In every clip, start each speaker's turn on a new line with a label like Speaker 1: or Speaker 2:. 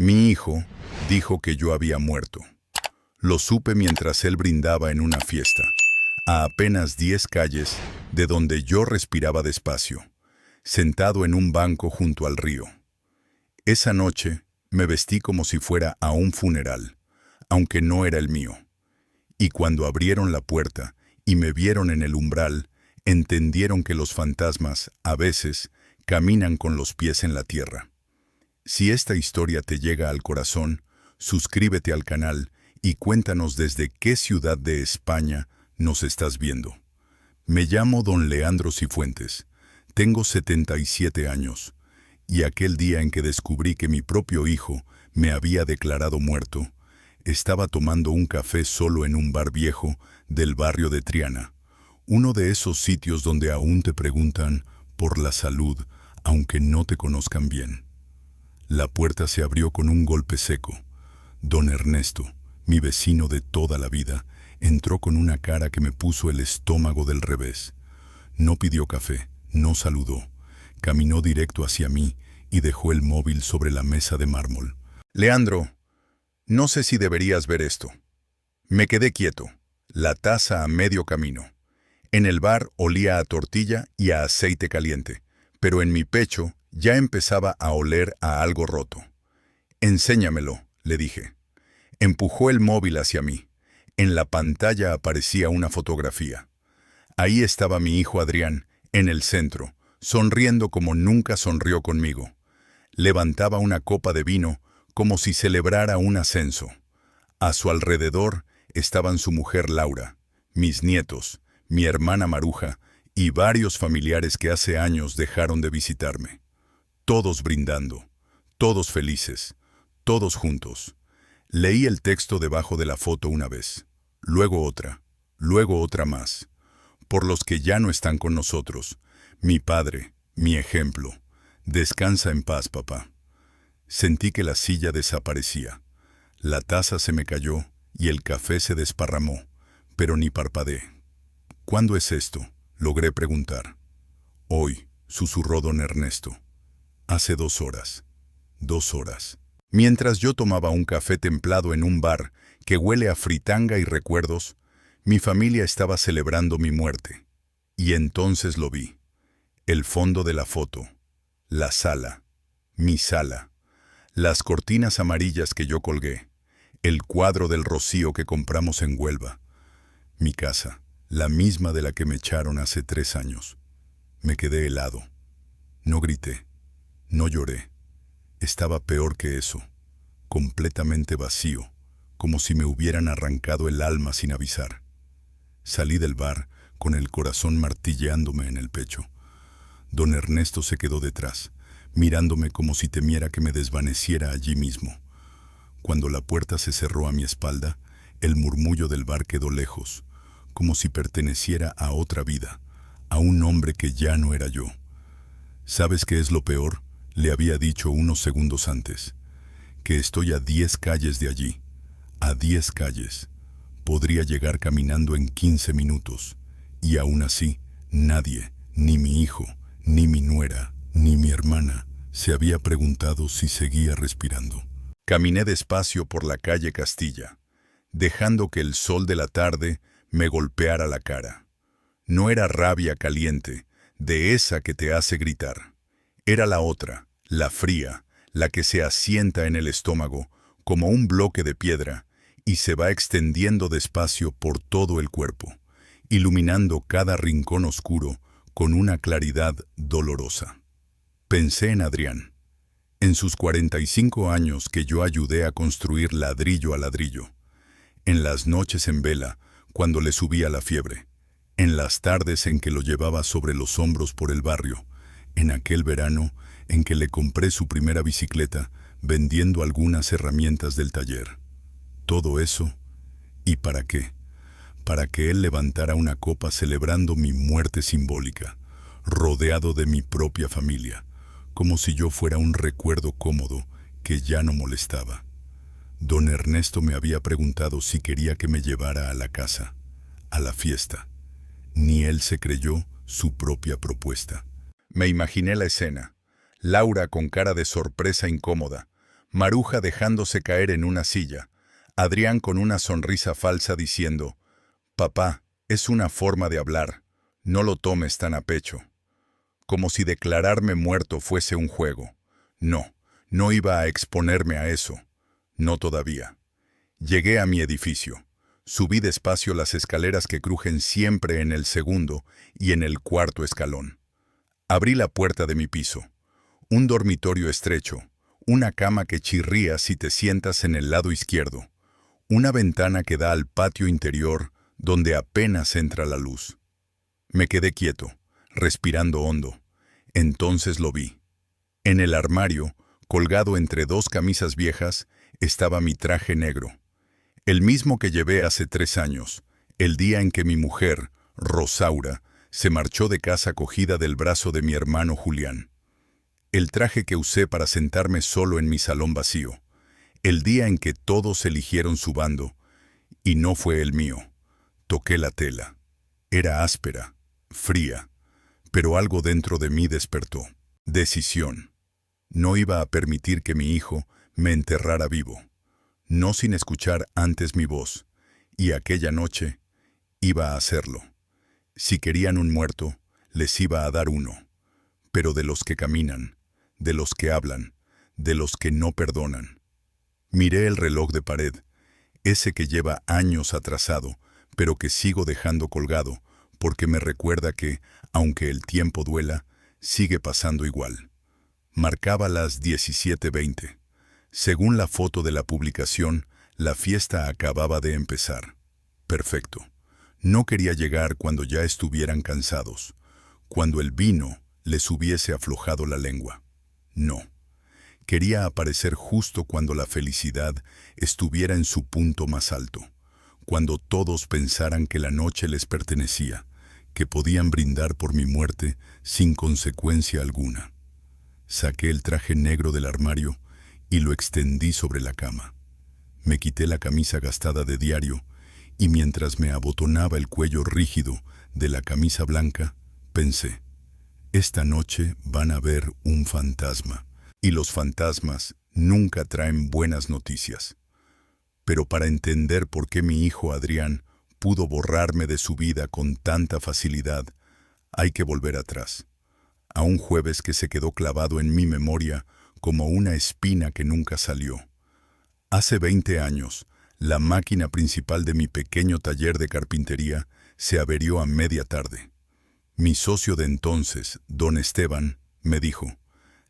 Speaker 1: Mi hijo dijo que yo había muerto. Lo supe mientras él brindaba en una fiesta, a apenas 10 calles de donde yo respiraba despacio, sentado en un banco junto al río. Esa noche me vestí como si fuera a un funeral, aunque no era el mío. Y cuando abrieron la puerta y me vieron en el umbral, entendieron que los fantasmas, a veces, caminan con los pies en la tierra. Si esta historia te llega al corazón, suscríbete al canal y cuéntanos desde qué ciudad de España nos estás viendo. Me llamo Don Leandro Cifuentes, tengo 77 años, y aquel día en que descubrí que mi propio hijo me había declarado muerto, estaba tomando un café solo en un bar viejo del barrio de Triana, uno de esos sitios donde aún te preguntan por la salud, aunque no te conozcan bien. La puerta se abrió con un golpe seco. Don Ernesto, mi vecino de toda la vida, entró con una cara que me puso el estómago del revés. No pidió café, no saludó. Caminó directo hacia mí y dejó el móvil sobre la mesa de mármol. Leandro, no sé si deberías ver esto. Me quedé quieto, la taza a medio camino. En el bar olía a tortilla y a aceite caliente, pero en mi pecho ya empezaba a oler a algo roto. Enséñamelo, le dije. Empujó el móvil hacia mí. En la pantalla aparecía una fotografía. Ahí estaba mi hijo Adrián, en el centro, sonriendo como nunca sonrió conmigo. Levantaba una copa de vino como si celebrara un ascenso. A su alrededor estaban su mujer Laura, mis nietos, mi hermana Maruja y varios familiares que hace años dejaron de visitarme. Todos brindando, todos felices, todos juntos. Leí el texto debajo de la foto una vez, luego otra más. Por los que ya no están con nosotros, mi padre, mi ejemplo. Descansa en paz, papá. Sentí que la silla desaparecía. La taza se me cayó y el café se desparramó, pero ni parpadeé. ¿Cuándo es esto?, logré preguntar. Hoy, susurró don Ernesto. Hace 2 horas. 2 horas. Mientras yo tomaba un café templado en un bar que huele a fritanga y recuerdos, mi familia estaba celebrando mi muerte. Y entonces lo vi. El fondo de la foto. La sala. Mi sala. Las cortinas amarillas que yo colgué. El cuadro del Rocío que compramos en Huelva. Mi casa, la misma de la que me echaron hace 3 años. Me quedé helado. No grité. No lloré. Estaba peor que eso. Completamente vacío, como si me hubieran arrancado el alma sin avisar. Salí del bar con el corazón martilleándome en el pecho. Don Ernesto se quedó detrás, mirándome como si temiera que me desvaneciera allí mismo. Cuando la puerta se cerró a mi espalda, el murmullo del bar quedó lejos, como si perteneciera a otra vida, a un hombre que ya no era yo. ¿Sabes qué es lo peor?, le había dicho unos segundos antes. Que estoy a 10 calles de allí. A 10 calles. Podría llegar caminando en 15 minutos. Y aún así, nadie, ni mi hijo, ni mi nuera, ni mi hermana, se había preguntado si seguía respirando. Caminé despacio por la calle Castilla, dejando que el sol de la tarde me golpeara la cara. No era rabia caliente, de esa que te hace gritar. Era la otra, la fría, la que se asienta en el estómago como un bloque de piedra y se va extendiendo despacio por todo el cuerpo, iluminando cada rincón oscuro con una claridad dolorosa. Pensé en Adrián, en sus 45 años que yo ayudé a construir ladrillo a ladrillo, en las noches en vela cuando le subía la fiebre, en las tardes en que lo llevaba sobre los hombros por el barrio, en aquel verano en que le compré su primera bicicleta vendiendo algunas herramientas del taller. Todo eso, ¿y para qué? Para que él levantara una copa celebrando mi muerte simbólica, rodeado de mi propia familia, como si yo fuera un recuerdo cómodo que ya no molestaba. Don Ernesto me había preguntado si quería que me llevara a la casa, a la fiesta. Ni él se creyó su propia propuesta. Me imaginé la escena. Laura con cara de sorpresa incómoda, Maruja dejándose caer en una silla, Adrián con una sonrisa falsa diciendo, «Papá, es una forma de hablar, no lo tomes tan a pecho». Como si declararme muerto fuese un juego. No, no iba a exponerme a eso. No todavía. Llegué a mi edificio. Subí despacio las escaleras que crujen siempre en el segundo y en el cuarto escalón. Abrí la puerta de mi piso. Un dormitorio estrecho, una cama que chirría si te sientas en el lado izquierdo, una ventana que da al patio interior donde apenas entra la luz. Me quedé quieto, respirando hondo. Entonces lo vi. En el armario, colgado entre dos camisas viejas, estaba mi traje negro. El mismo que llevé hace 3 años, el día en que mi mujer, Rosaura, se marchó de casa cogida del brazo de mi hermano Julián. El traje que usé para sentarme solo en mi salón vacío. El día en que todos eligieron su bando, y no fue el mío. Toqué la tela. Era áspera, fría, pero algo dentro de mí despertó. Decisión. No iba a permitir que mi hijo me enterrara vivo. No sin escuchar antes mi voz, y aquella noche iba a hacerlo. Si querían un muerto, les iba a dar uno, pero de los que caminan, de los que hablan, de los que no perdonan. Miré el reloj de pared, ese que lleva años atrasado, pero que sigo dejando colgado, porque me recuerda que, aunque el tiempo duela, sigue pasando igual. Marcaba las 17:20. Según la foto de la publicación, la fiesta acababa de empezar. Perfecto. No quería llegar cuando ya estuvieran cansados, cuando el vino les hubiese aflojado la lengua. No. Quería aparecer justo cuando la felicidad estuviera en su punto más alto, cuando todos pensaran que la noche les pertenecía, que podían brindar por mi muerte sin consecuencia alguna. Saqué el traje negro del armario y lo extendí sobre la cama. Me quité la camisa gastada de diario y mientras me abotonaba el cuello rígido de la camisa blanca, pensé, esta noche van a ver un fantasma, y los fantasmas nunca traen buenas noticias. Pero para entender por qué mi hijo Adrián pudo borrarme de su vida con tanta facilidad, hay que volver atrás, a un jueves que se quedó clavado en mi memoria como una espina que nunca salió. Hace 20 años, la máquina principal de mi pequeño taller de carpintería se averió a media tarde. Mi socio de entonces, don Esteban, me dijo,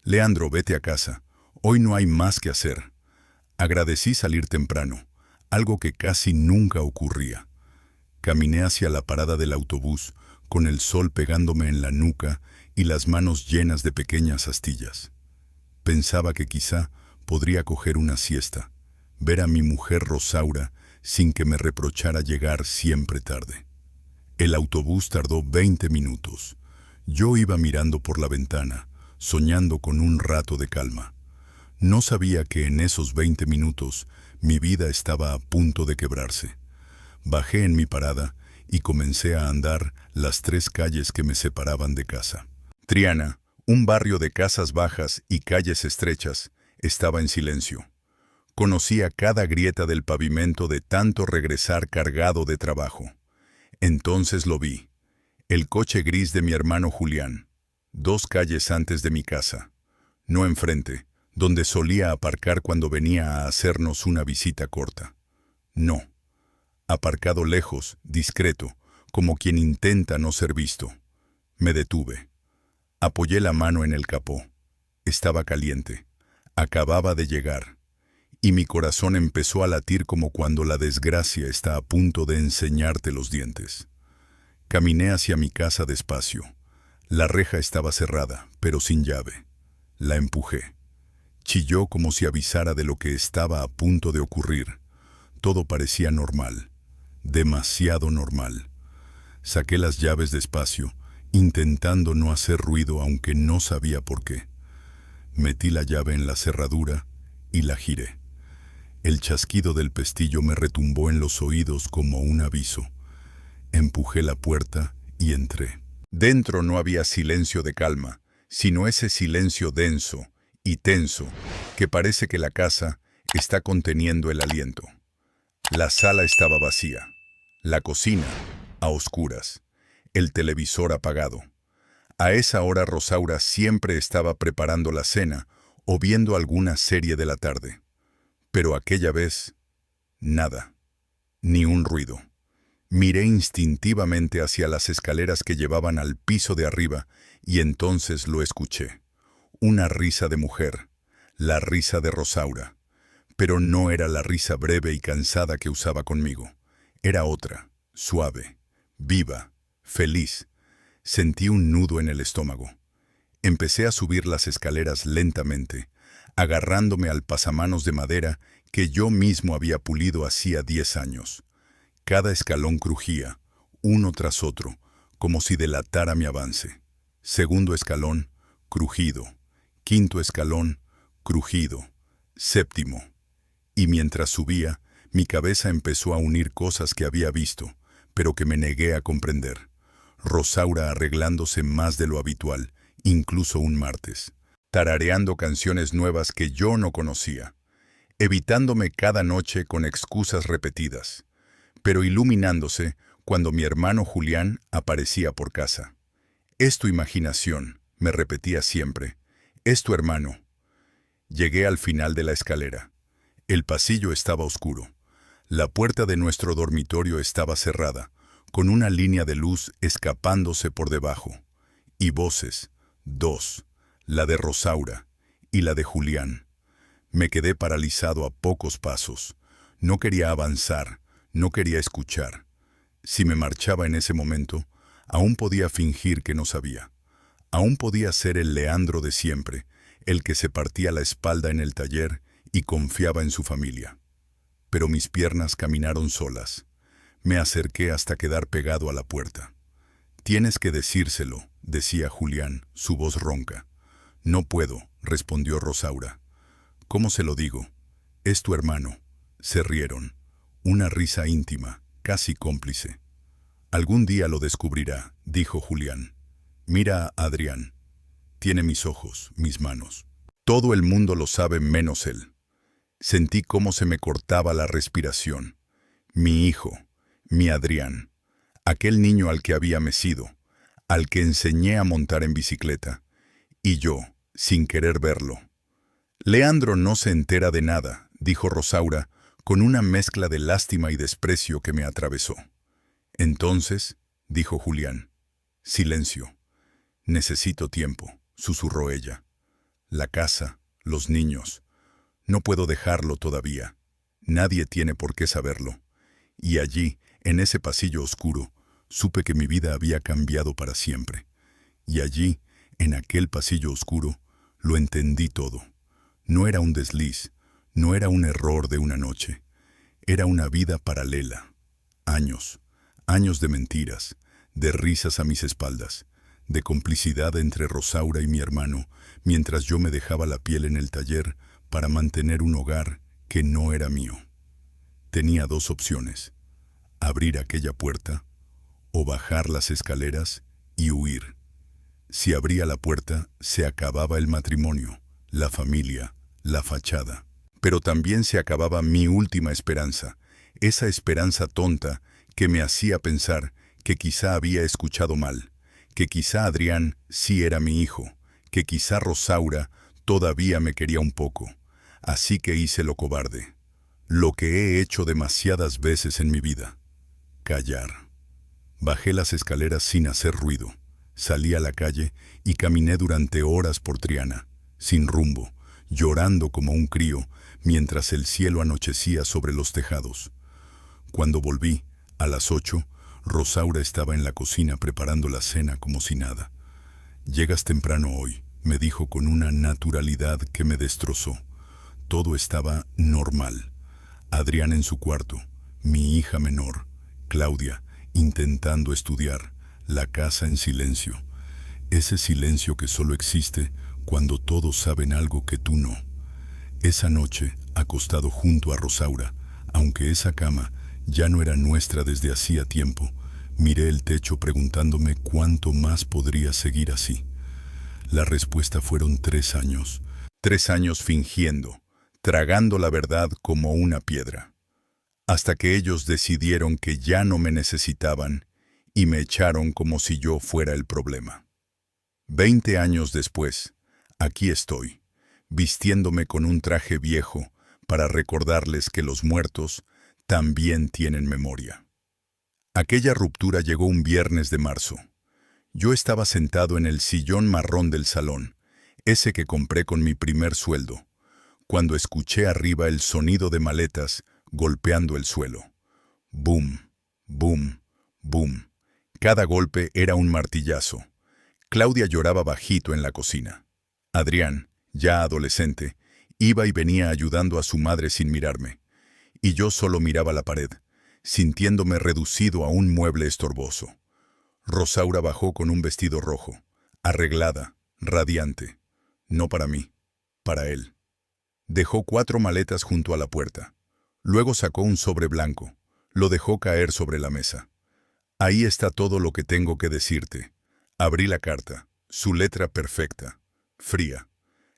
Speaker 1: «Leandro, vete a casa, hoy no hay más que hacer». Agradecí salir temprano, algo que casi nunca ocurría. Caminé hacia la parada del autobús, con el sol pegándome en la nuca y las manos llenas de pequeñas astillas. Pensaba que quizá podría coger una siesta, ver a mi mujer Rosaura sin que me reprochara llegar siempre tarde. El autobús tardó 20 minutos. Yo iba mirando por la ventana, soñando con un rato de calma. No sabía que en esos 20 minutos mi vida estaba a punto de quebrarse. Bajé en mi parada y comencé a andar las 3 calles que me separaban de casa. Triana, un barrio de casas bajas y calles estrechas, estaba en silencio. Conocía cada grieta del pavimento de tanto regresar cargado de trabajo. Entonces lo vi. El coche gris de mi hermano Julián, 2 calles antes de mi casa. No enfrente, donde solía aparcar cuando venía a hacernos una visita corta. No. Aparcado lejos, discreto, como quien intenta no ser visto. Me detuve. Apoyé la mano en el capó. Estaba caliente. Acababa de llegar. Y mi corazón empezó a latir como cuando la desgracia está a punto de enseñarte los dientes. Caminé hacia mi casa despacio. La reja estaba cerrada, pero sin llave. La empujé. Chilló como si avisara de lo que estaba a punto de ocurrir. Todo parecía normal. Demasiado normal. Saqué las llaves despacio, intentando no hacer ruido aunque no sabía por qué. Metí la llave en la cerradura y la giré. El chasquido del pestillo me retumbó en los oídos como un aviso. Empujé la puerta y entré. Dentro no había silencio de calma, sino ese silencio denso, y tenso, que parece que la casa está conteniendo el aliento. La sala estaba vacía, la cocina a oscuras, el televisor apagado. A esa hora Rosaura siempre estaba preparando la cena o viendo alguna serie de la tarde. Pero aquella vez, nada, ni un ruido. Miré instintivamente hacia las escaleras que llevaban al piso de arriba y entonces lo escuché. Una risa de mujer, la risa de Rosaura. Pero no era la risa breve y cansada que usaba conmigo. Era otra, suave, viva, feliz. Sentí un nudo en el estómago. Empecé a subir las escaleras lentamente, agarrándome al pasamanos de madera que yo mismo había pulido hacía 10 años. Cada escalón crujía, uno tras otro, como si delatara mi avance. Segundo escalón, crujido. Quinto escalón, crujido. Séptimo. Y mientras subía, mi cabeza empezó a unir cosas que había visto, pero que me negué a comprender. Rosaura arreglándose más de lo habitual, incluso un martes. Tarareando canciones nuevas que yo no conocía. Evitándome cada noche con excusas repetidas, pero iluminándose cuando mi hermano Julián aparecía por casa. «Es tu imaginación», me repetía siempre. «Es tu hermano». Llegué al final de la escalera. El pasillo estaba oscuro. La puerta de nuestro dormitorio estaba cerrada, con una línea de luz escapándose por debajo. Y voces, dos, la de Rosaura y la de Julián. Me quedé paralizado a pocos pasos. No quería avanzar, no quería escuchar. Si me marchaba en ese momento, aún podía fingir que no sabía. Aún podía ser el Leandro de siempre, el que se partía la espalda en el taller y confiaba en su familia. Pero mis piernas caminaron solas. Me acerqué hasta quedar pegado a la puerta. «Tienes que decírselo», decía Julián, su voz ronca. «No puedo», respondió Rosaura. «¿Cómo se lo digo? Es tu hermano». Se rieron. Una risa íntima, casi cómplice. «Algún día lo descubrirá», dijo Julián. «Mira a Adrián. Tiene mis ojos, mis manos. Todo el mundo lo sabe menos él». Sentí cómo se me cortaba la respiración. Mi hijo, mi Adrián, aquel niño al que había mecido, al que enseñé a montar en bicicleta, y yo, sin querer verlo. «Leandro no se entera de nada», dijo Rosaura, con una mezcla de lástima y desprecio que me atravesó. «Entonces», dijo Julián. «Silencio. Necesito tiempo», susurró ella. «La casa, los niños. No puedo dejarlo todavía. Nadie tiene por qué saberlo». Y allí, en ese pasillo oscuro, supe que mi vida había cambiado para siempre. Y allí, en aquel pasillo oscuro, lo entendí todo. No era un desliz, no era un error de una noche. Era una vida paralela. Años, años de mentiras, de risas a mis espaldas, de complicidad entre Rosaura y mi hermano, mientras yo me dejaba la piel en el taller para mantener un hogar que no era mío. Tenía dos opciones: abrir aquella puerta o bajar las escaleras y huir. Si abría la puerta, se acababa el matrimonio, la familia, la fachada. Pero también se acababa mi última esperanza, esa esperanza tonta que me hacía pensar que quizá había escuchado mal, que quizá Adrián sí era mi hijo, que quizá Rosaura todavía me quería un poco. Así que hice lo cobarde, lo que he hecho demasiadas veces en mi vida: callar. Bajé las escaleras sin hacer ruido, salí a la calle y caminé durante horas por Triana, sin rumbo, llorando como un crío, mientras el cielo anochecía sobre los tejados. Cuando volví, a las 8, Rosaura estaba en la cocina preparando la cena como si nada. «Llegas temprano hoy», me dijo con una naturalidad que me destrozó. Todo estaba normal. Adrián en su cuarto, mi hija menor, Claudia, intentando estudiar, la casa en silencio. Ese silencio que solo existe cuando todos saben algo que tú no. Esa noche, acostado junto a Rosaura, aunque esa cama ya no era nuestra desde hacía tiempo, miré el techo preguntándome cuánto más podría seguir así. La respuesta fueron 3 años. 3 años fingiendo, tragando la verdad como una piedra. Hasta que ellos decidieron que ya no me necesitaban y me echaron como si yo fuera el problema. 20 años después, aquí estoy, vistiéndome con un traje viejo para recordarles que los muertos también tienen memoria. Aquella ruptura llegó un viernes de marzo. Yo estaba sentado en el sillón marrón del salón, ese que compré con mi primer sueldo, cuando escuché arriba el sonido de maletas golpeando el suelo. Boom, boom, boom. Cada golpe era un martillazo. Claudia lloraba bajito en la cocina. Adrián, ya adolescente, iba y venía ayudando a su madre sin mirarme. Y yo solo miraba la pared, sintiéndome reducido a un mueble estorboso. Rosaura bajó con un vestido rojo, arreglada, radiante. No para mí, para él. Dejó 4 maletas junto a la puerta. Luego sacó un sobre blanco. Lo dejó caer sobre la mesa. Ahí está todo lo que tengo que decirte. Abrí la carta, su letra perfecta, fría.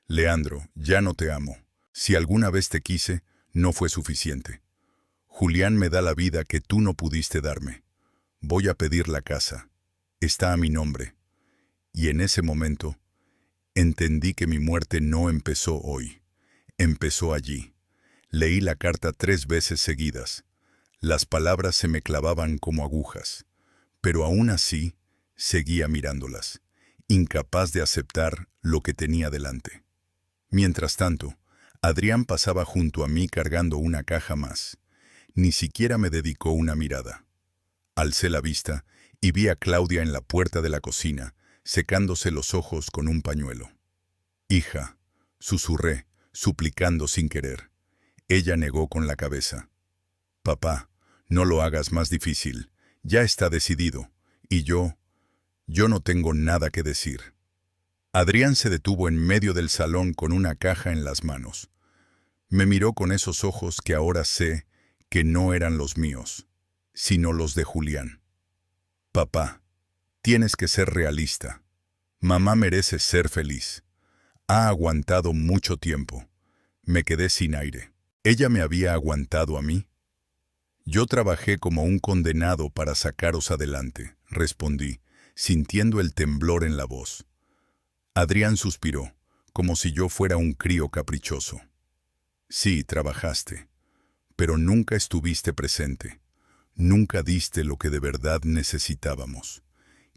Speaker 1: Leandro, ya no te amo. Si alguna vez te quise, no fue suficiente. Julián me da la vida que tú no pudiste darme. Voy a pedir la casa. Está a mi nombre. Y en ese momento, entendí que mi muerte no empezó hoy. Empezó allí. Leí la carta 3 veces seguidas. Las palabras se me clavaban como agujas. Pero aún así, seguía mirándolas, incapaz de aceptar lo que tenía delante. Mientras tanto, Adrián pasaba junto a mí cargando una caja más. Ni siquiera me dedicó una mirada. Alcé la vista y vi a Claudia en la puerta de la cocina, secándose los ojos con un pañuelo. «Hija», susurré, suplicando sin querer. Ella negó con la cabeza. «Papá, no lo hagas más difícil. Ya está decidido. Y yo no tengo nada que decir». Adrián se detuvo en medio del salón con una caja en las manos. Me miró con esos ojos que ahora sé que no eran los míos, sino los de Julián. «Papá, tienes que ser realista. Mamá merece ser feliz. Ha aguantado mucho tiempo. Me quedé sin aire. ¿Ella me había aguantado a mí? Yo trabajé como un condenado para sacaros adelante», respondí, sintiendo el temblor en la voz. Adrián suspiró, como si yo fuera un crío caprichoso. «Sí, trabajaste, pero nunca estuviste presente. Nunca diste lo que de verdad necesitábamos.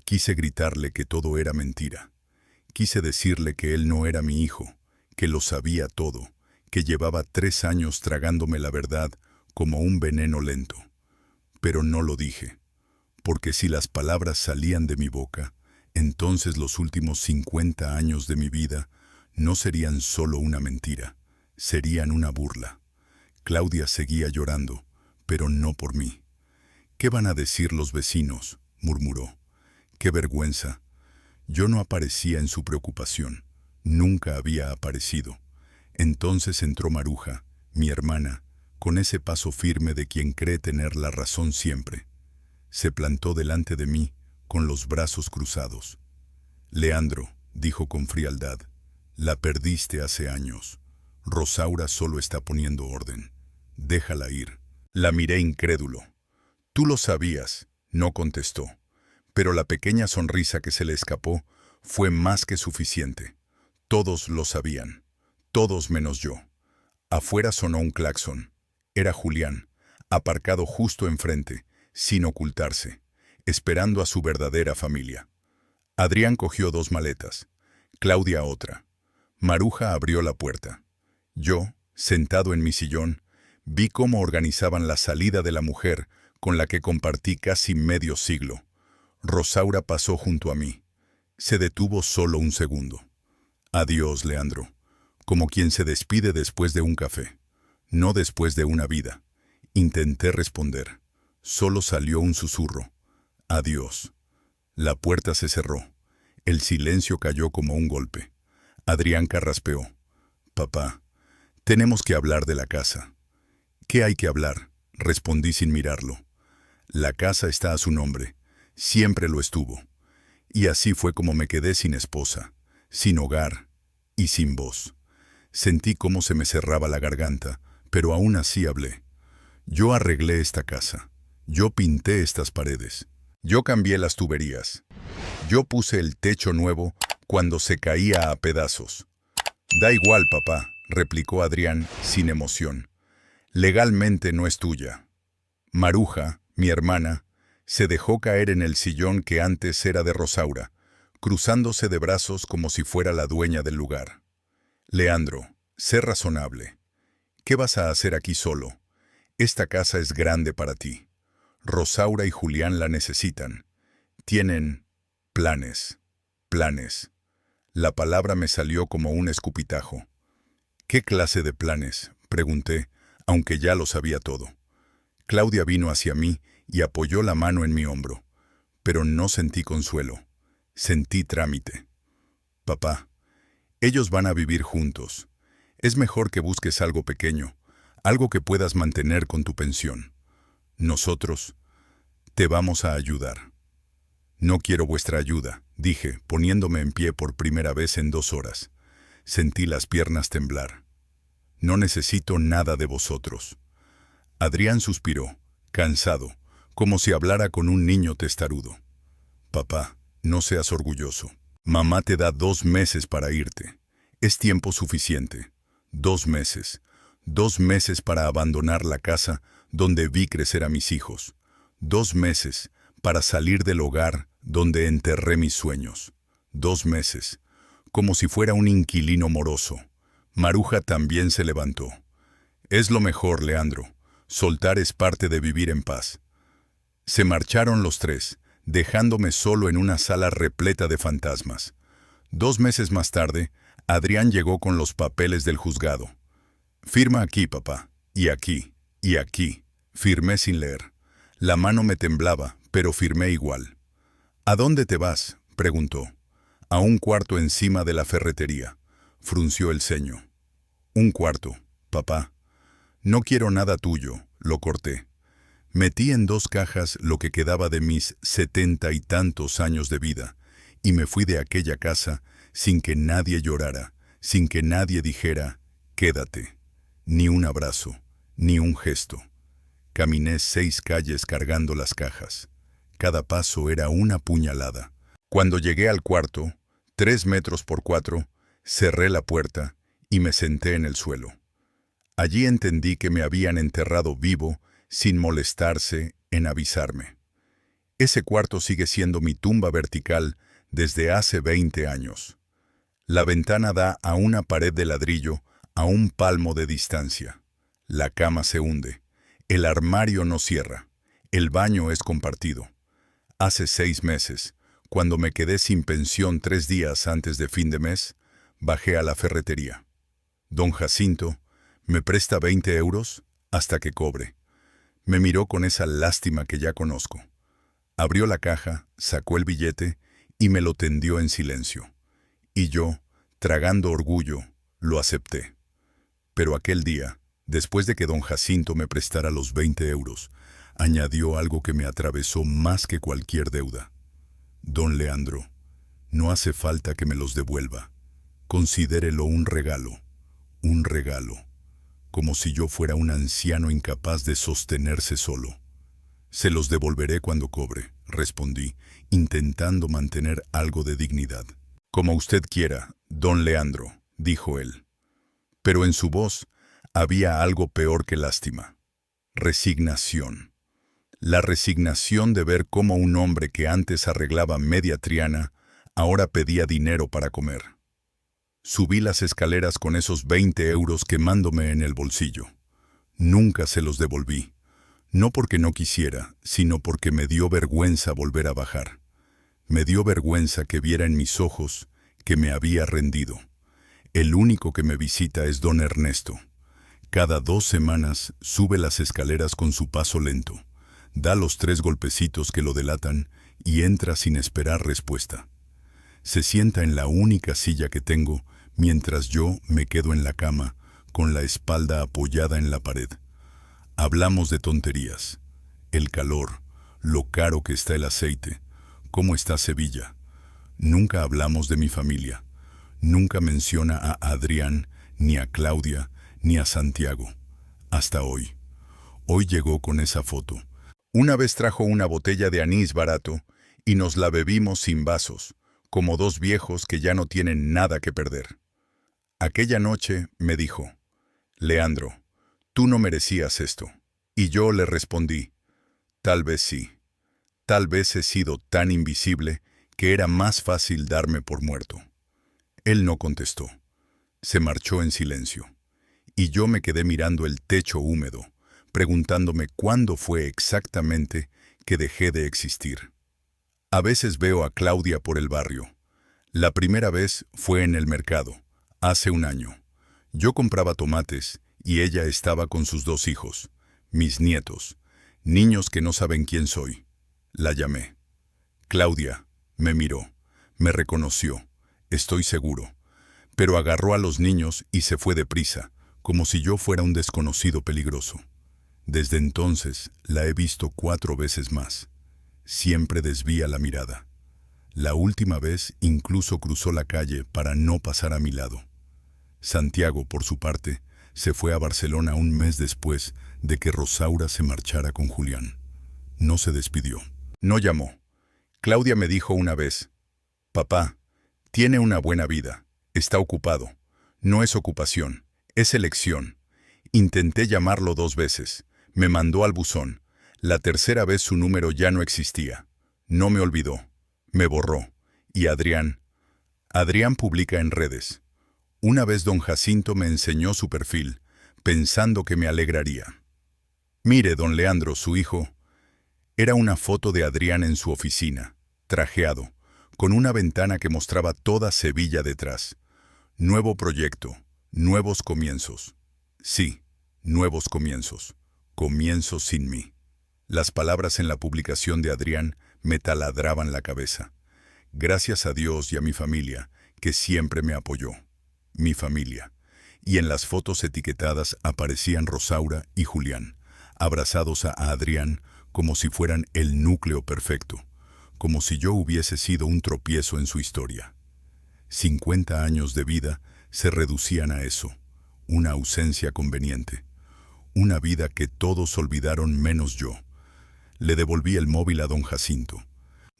Speaker 1: Quise gritarle que todo era mentira. Quise decirle que él no era mi hijo, que lo sabía todo, que llevaba 3 años tragándome la verdad como un veneno lento. Pero no lo dije, porque si las palabras salían de mi boca, entonces los últimos 50 años de mi vida no serían solo una mentira, serían una burla. Claudia seguía llorando, pero no por mí. «¿Qué van a decir los vecinos?», murmuró. «Qué vergüenza». Yo no aparecía en su preocupación, nunca había aparecido. Entonces entró Maruja, mi hermana, con ese paso firme de quien cree tener la razón siempre. Se plantó delante de mí, con los brazos cruzados. «Leandro», dijo con frialdad, «la perdiste hace años. Rosaura solo está poniendo orden. Déjala ir». La miré incrédulo. «Tú lo sabías», no contestó, pero la pequeña sonrisa que se le escapó fue más que suficiente. Todos lo sabían, todos menos yo. Afuera sonó un claxon. Era Julián, aparcado justo enfrente, sin ocultarse, esperando a su verdadera familia. Adrián cogió 2 maletas, Claudia otra. Maruja abrió la puerta. Yo, sentado en mi sillón, vi cómo organizaban la salida de la mujer con la que compartí casi medio siglo. Rosaura pasó junto a mí. Se detuvo solo un segundo. «Adiós, Leandro», como quien se despide después de un café, no después de una vida. Intenté responder. Solo salió un susurro. «Adiós». La puerta se cerró. El silencio cayó como un golpe. Adrián carraspeó. «Papá, tenemos que hablar de la casa». «¿Qué hay que hablar?», respondí sin mirarlo. «La casa está a su nombre. Siempre lo estuvo. Y así fue como me quedé sin esposa, sin hogar y sin voz. Sentí cómo se me cerraba la garganta, pero aún así hablé. Yo arreglé esta casa. Yo pinté estas paredes. Yo cambié las tuberías. Yo puse el techo nuevo cuando se caía a pedazos. Da igual, papá, replicó Adrián sin emoción. Legalmente no es tuya. Maruja, mi hermana, se dejó caer en el sillón que antes era de Rosaura, cruzándose de brazos como si fuera la dueña del lugar. Leandro, sé razonable. ¿Qué vas a hacer aquí solo? Esta casa es grande para ti. Rosaura y Julián la necesitan. Tienen planes. Planes. La palabra me salió como un escupitajo. ¿Qué clase de planes?, pregunté, aunque ya lo sabía todo. Claudia vino hacia mí y apoyó la mano en mi hombro, pero no sentí consuelo. Sentí trámite. Papá, ellos van a vivir juntos. Es mejor que busques algo pequeño, algo que puedas mantener con tu pensión. Nosotros te vamos a ayudar. No quiero vuestra ayuda, dije, poniéndome en pie por primera vez en 2 horas. Sentí las piernas temblar. No necesito nada de vosotros. Adrián suspiró, cansado, como si hablara con un niño testarudo. Papá, no seas orgulloso. Mamá te da 2 meses para irte. Es tiempo suficiente. 2 meses. 2 meses para abandonar la casa donde vi crecer a mis hijos. 2 meses para salir del hogar donde enterré mis sueños. 2 meses. Como si fuera un inquilino moroso. Maruja también se levantó. Es lo mejor, Leandro. Soltar es parte de vivir en paz. Se marcharon los 3, dejándome solo en una sala repleta de fantasmas. 2 meses más tarde, Adrián llegó con los papeles del juzgado. Firma aquí, papá. Y aquí. Y aquí. Firmé sin leer. La mano me temblaba, pero firmé igual. ¿A dónde te vas?, preguntó. A un cuarto encima de la ferretería. Frunció el ceño. Un cuarto, papá. No quiero nada tuyo, lo corté. Metí en 2 cajas lo que quedaba de mis 70 y tantos años de vida, y me fui de aquella casa sin que nadie llorara, sin que nadie dijera, quédate. Ni un abrazo, ni un gesto. Caminé 6 calles cargando las cajas. Cada paso era una puñalada. Cuando llegué al cuarto, 3 metros por 4, cerré la puerta y me senté en el suelo. Allí entendí que me habían enterrado vivo sin molestarse en avisarme. Ese cuarto sigue siendo mi tumba vertical desde hace 20 años. La ventana da a una pared de ladrillo a un palmo de distancia. La cama se hunde. El armario no cierra. El baño es compartido. Hace 6 meses, cuando me quedé sin pensión 3 días antes de fin de mes, bajé a la ferretería. Don Jacinto, ¿me presta 20 euros? Hasta que cobre. Me miró con esa lástima que ya conozco. Abrió la caja, sacó el billete y me lo tendió en silencio. Y yo, tragando orgullo, lo acepté. Pero aquel día, después de que don Jacinto me prestara los 20 euros, añadió algo que me atravesó más que cualquier deuda. Don Leandro, no hace falta que me los devuelva. Considérelo un regalo, como si yo fuera un anciano incapaz de sostenerse solo. Se los devolveré cuando cobre, respondí, intentando mantener algo de dignidad. Como usted quiera, don Leandro, dijo él. Pero en su voz había algo peor que lástima. Resignación. La resignación de ver cómo un hombre que antes arreglaba media Triana, ahora pedía dinero para comer. Subí las escaleras con esos 20 euros quemándome en el bolsillo. Nunca se los devolví. No porque no quisiera, sino porque me dio vergüenza volver a bajar. Me dio vergüenza que viera en mis ojos que me había rendido. El único que me visita es don Ernesto. Cada 2 semanas sube las escaleras con su paso lento, da los 3 golpecitos que lo delatan y entra sin esperar respuesta. Se sienta en la única silla que tengo mientras yo me quedo en la cama con la espalda apoyada en la pared. Hablamos de tonterías. El calor, lo caro que está el aceite, cómo está Sevilla. Nunca hablamos de mi familia. Nunca menciona a Adrián ni a Claudia, ni a Santiago. Hasta hoy. Hoy llegó con esa foto. Una vez trajo una botella de anís barato y nos la bebimos sin vasos, como dos viejos que ya no tienen nada que perder. Aquella noche me dijo: Leandro, tú no merecías esto. Y yo le respondí: tal vez sí. Tal vez he sido tan invisible que era más fácil darme por muerto. Él no contestó. Se marchó en silencio. Y yo me quedé mirando el techo húmedo, preguntándome cuándo fue exactamente que dejé de existir. A veces veo a Claudia por el barrio. La primera vez fue en el mercado, hace un año. Yo compraba tomates y ella estaba con sus dos hijos, mis nietos, niños que no saben quién soy. La llamé. Claudia me miró, me reconoció, estoy seguro, pero agarró a los niños y se fue deprisa, como si yo fuera un desconocido peligroso. Desde entonces la he visto 4 veces más. Siempre desvía la mirada. La última vez incluso cruzó la calle para no pasar a mi lado. Santiago, por su parte, se fue a Barcelona un mes después de que Rosaura se marchara con Julián. No se despidió. No llamó. Claudia me dijo una vez: papá, tiene una buena vida, está ocupado. No es ocupación, es elección. Intenté llamarlo 2 veces, me mandó al buzón. La tercera vez su número ya no existía. No me olvidó, me borró. Y Adrián publica en redes. Una vez don Jacinto me enseñó su perfil, pensando que me alegraría. Mire, don Leandro, su hijo. Era una foto de Adrián en su oficina, trajeado, con una ventana que mostraba toda Sevilla detrás. Nuevo proyecto, nuevos comienzos. Sí, nuevos comienzos. Comienzos sin mí. Las palabras en la publicación de Adrián me taladraban la cabeza. Gracias a Dios y a mi familia, que siempre me apoyó. Mi familia. Y en las fotos etiquetadas aparecían Rosaura y Julián, abrazados a Adrián como si fueran el núcleo perfecto, como si yo hubiese sido un tropiezo en su historia. 50 años de vida se reducían a eso, una ausencia conveniente, una vida que todos olvidaron menos yo. Le devolví el móvil a don Jacinto.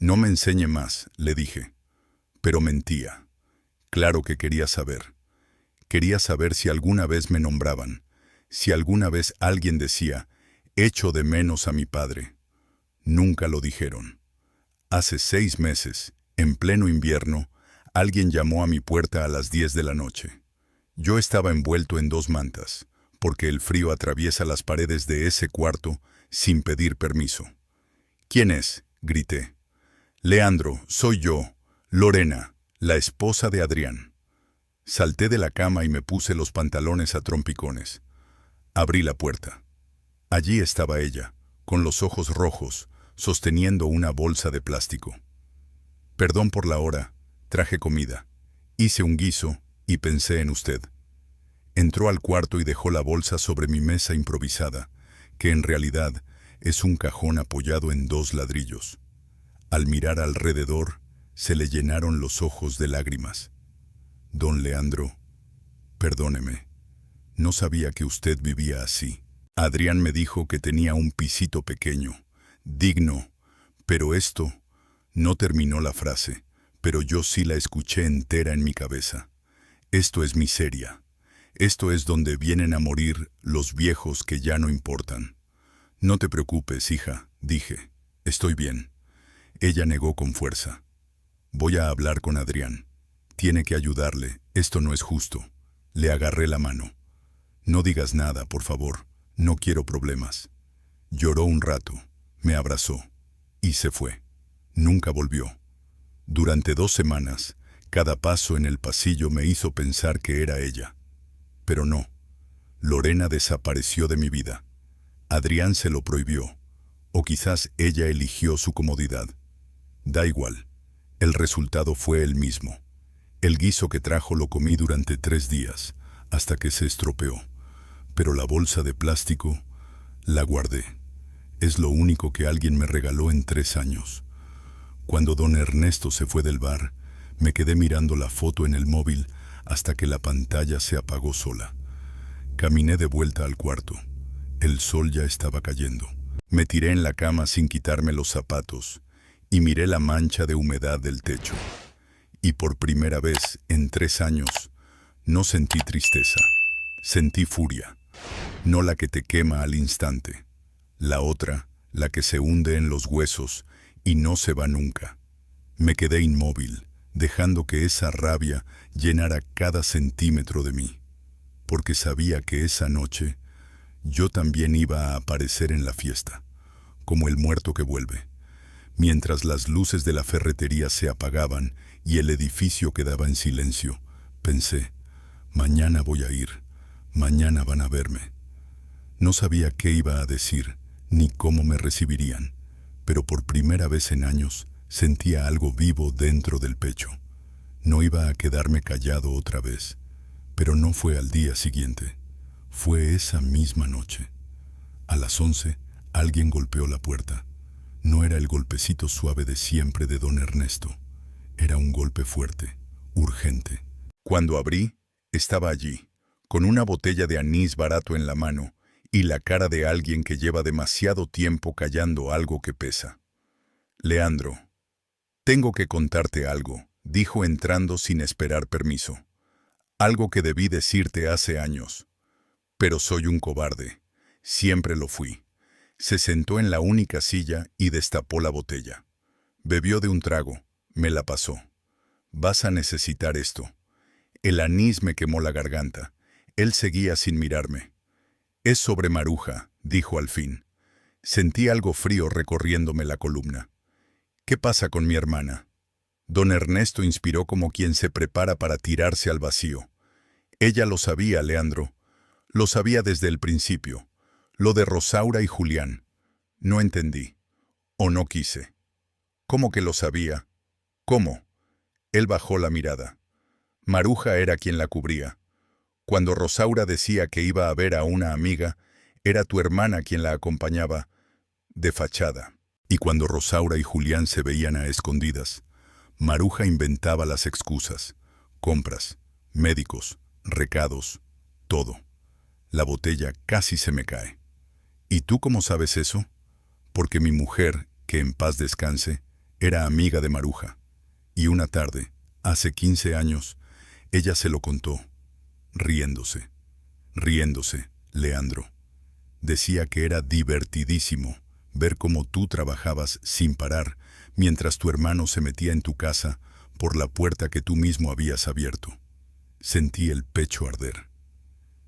Speaker 1: No me enseñe más, le dije. Pero mentía. Claro que quería saber. Quería saber si alguna vez me nombraban, si alguna vez alguien decía: echo de menos a mi padre. Nunca lo dijeron. Hace 6 meses, en pleno invierno, alguien llamó a mi puerta a las 10 de la noche. Yo estaba envuelto en 2 mantas, porque el frío atraviesa las paredes de ese cuarto sin pedir permiso. ¿Quién es?, grité. Leandro, soy yo, Lorena, la esposa de Adrián. Salté de la cama y me puse los pantalones a trompicones. Abrí la puerta. Allí estaba ella, con los ojos rojos, sosteniendo una bolsa de plástico. Perdón por la hora, traje comida. Hice un guiso y pensé en usted. Entró al cuarto y dejó la bolsa sobre mi mesa improvisada, que en realidad es un cajón apoyado en 2 ladrillos. Al mirar alrededor, se le llenaron los ojos de lágrimas. Don Leandro, perdóneme. No sabía que usted vivía así. Adrián me dijo que tenía un pisito pequeño, digno, pero esto... No terminó la frase, pero yo sí la escuché entera en mi cabeza. Esto es miseria. Esto es donde vienen a morir los viejos que ya no importan. No te preocupes, hija, dije. Estoy bien. Ella negó con fuerza. Voy a hablar con Adrián. Tiene que ayudarle, esto no es justo. Le agarré la mano. No digas nada, por favor. No quiero problemas. Lloró un rato, me abrazó y se fue. Nunca volvió. Durante 2 semanas, cada paso en el pasillo me hizo pensar que era ella. Pero no. Lorena desapareció de mi vida. Adrián se lo prohibió. O quizás ella eligió su comodidad. Da igual. El resultado fue el mismo. El guiso que trajo lo comí durante 3 días, hasta que se estropeó. Pero la bolsa de plástico la guardé. Es lo único que alguien me regaló en 3 años. Cuando don Ernesto se fue del bar, me quedé mirando la foto en el móvil hasta que la pantalla se apagó sola. Caminé de vuelta al cuarto. El sol ya estaba cayendo. Me tiré en la cama sin quitarme los zapatos y miré la mancha de humedad del techo. Y por primera vez en 3 años no sentí tristeza. Sentí furia. No la que te quema al instante. La otra, la que se hunde en los huesos y no se va nunca. Me quedé inmóvil, dejando que esa rabia llenara cada centímetro de mí. Porque sabía que esa noche yo también iba a aparecer en la fiesta, como el muerto que vuelve. Mientras las luces de la ferretería se apagaban y el edificio quedaba en silencio, pensé, mañana voy a ir, mañana van a verme. No sabía qué iba a decir, ni cómo me recibirían, pero por primera vez en años sentía algo vivo dentro del pecho. No iba a quedarme callado otra vez, pero no fue al día siguiente. Fue esa misma noche. A las 11, alguien golpeó la puerta. No era el golpecito suave de siempre de don Ernesto. Era un golpe fuerte, urgente. Cuando abrí, estaba allí, con una botella de anís barato en la mano y la cara de alguien que lleva demasiado tiempo callando algo que pesa. Leandro, tengo que contarte algo, dijo entrando sin esperar permiso. Algo que debí decirte hace años. Pero soy un cobarde. Siempre lo fui. Se sentó en la única silla y destapó la botella. Bebió de un trago. Me la pasó. Vas a necesitar esto. El anís me quemó la garganta. Él seguía sin mirarme. Es sobre Maruja, dijo al fin. Sentí algo frío recorriéndome la columna. ¿Qué pasa con mi hermana? Don Ernesto inspiró como quien se prepara para tirarse al vacío. Ella lo sabía, Leandro. Lo sabía desde el principio. Lo de Rosaura y Julián. No entendí. O no quise. ¿Cómo que lo sabía? ¿Cómo? Él bajó la mirada. Maruja era quien la cubría. Cuando Rosaura decía que iba a ver a una amiga, era tu hermana quien la acompañaba, de fachada. Y cuando Rosaura y Julián se veían a escondidas, Maruja inventaba las excusas, compras, médicos, recados, todo. La botella casi se me cae. ¿Y tú cómo sabes eso? Porque mi mujer, que en paz descanse, era amiga de Maruja. Y una tarde, hace 15 años, ella se lo contó, riéndose, Leandro. Decía que era divertidísimo ver cómo tú trabajabas sin parar mientras tu hermano se metía en tu casa por la puerta que tú mismo habías abierto. Sentí el pecho arder.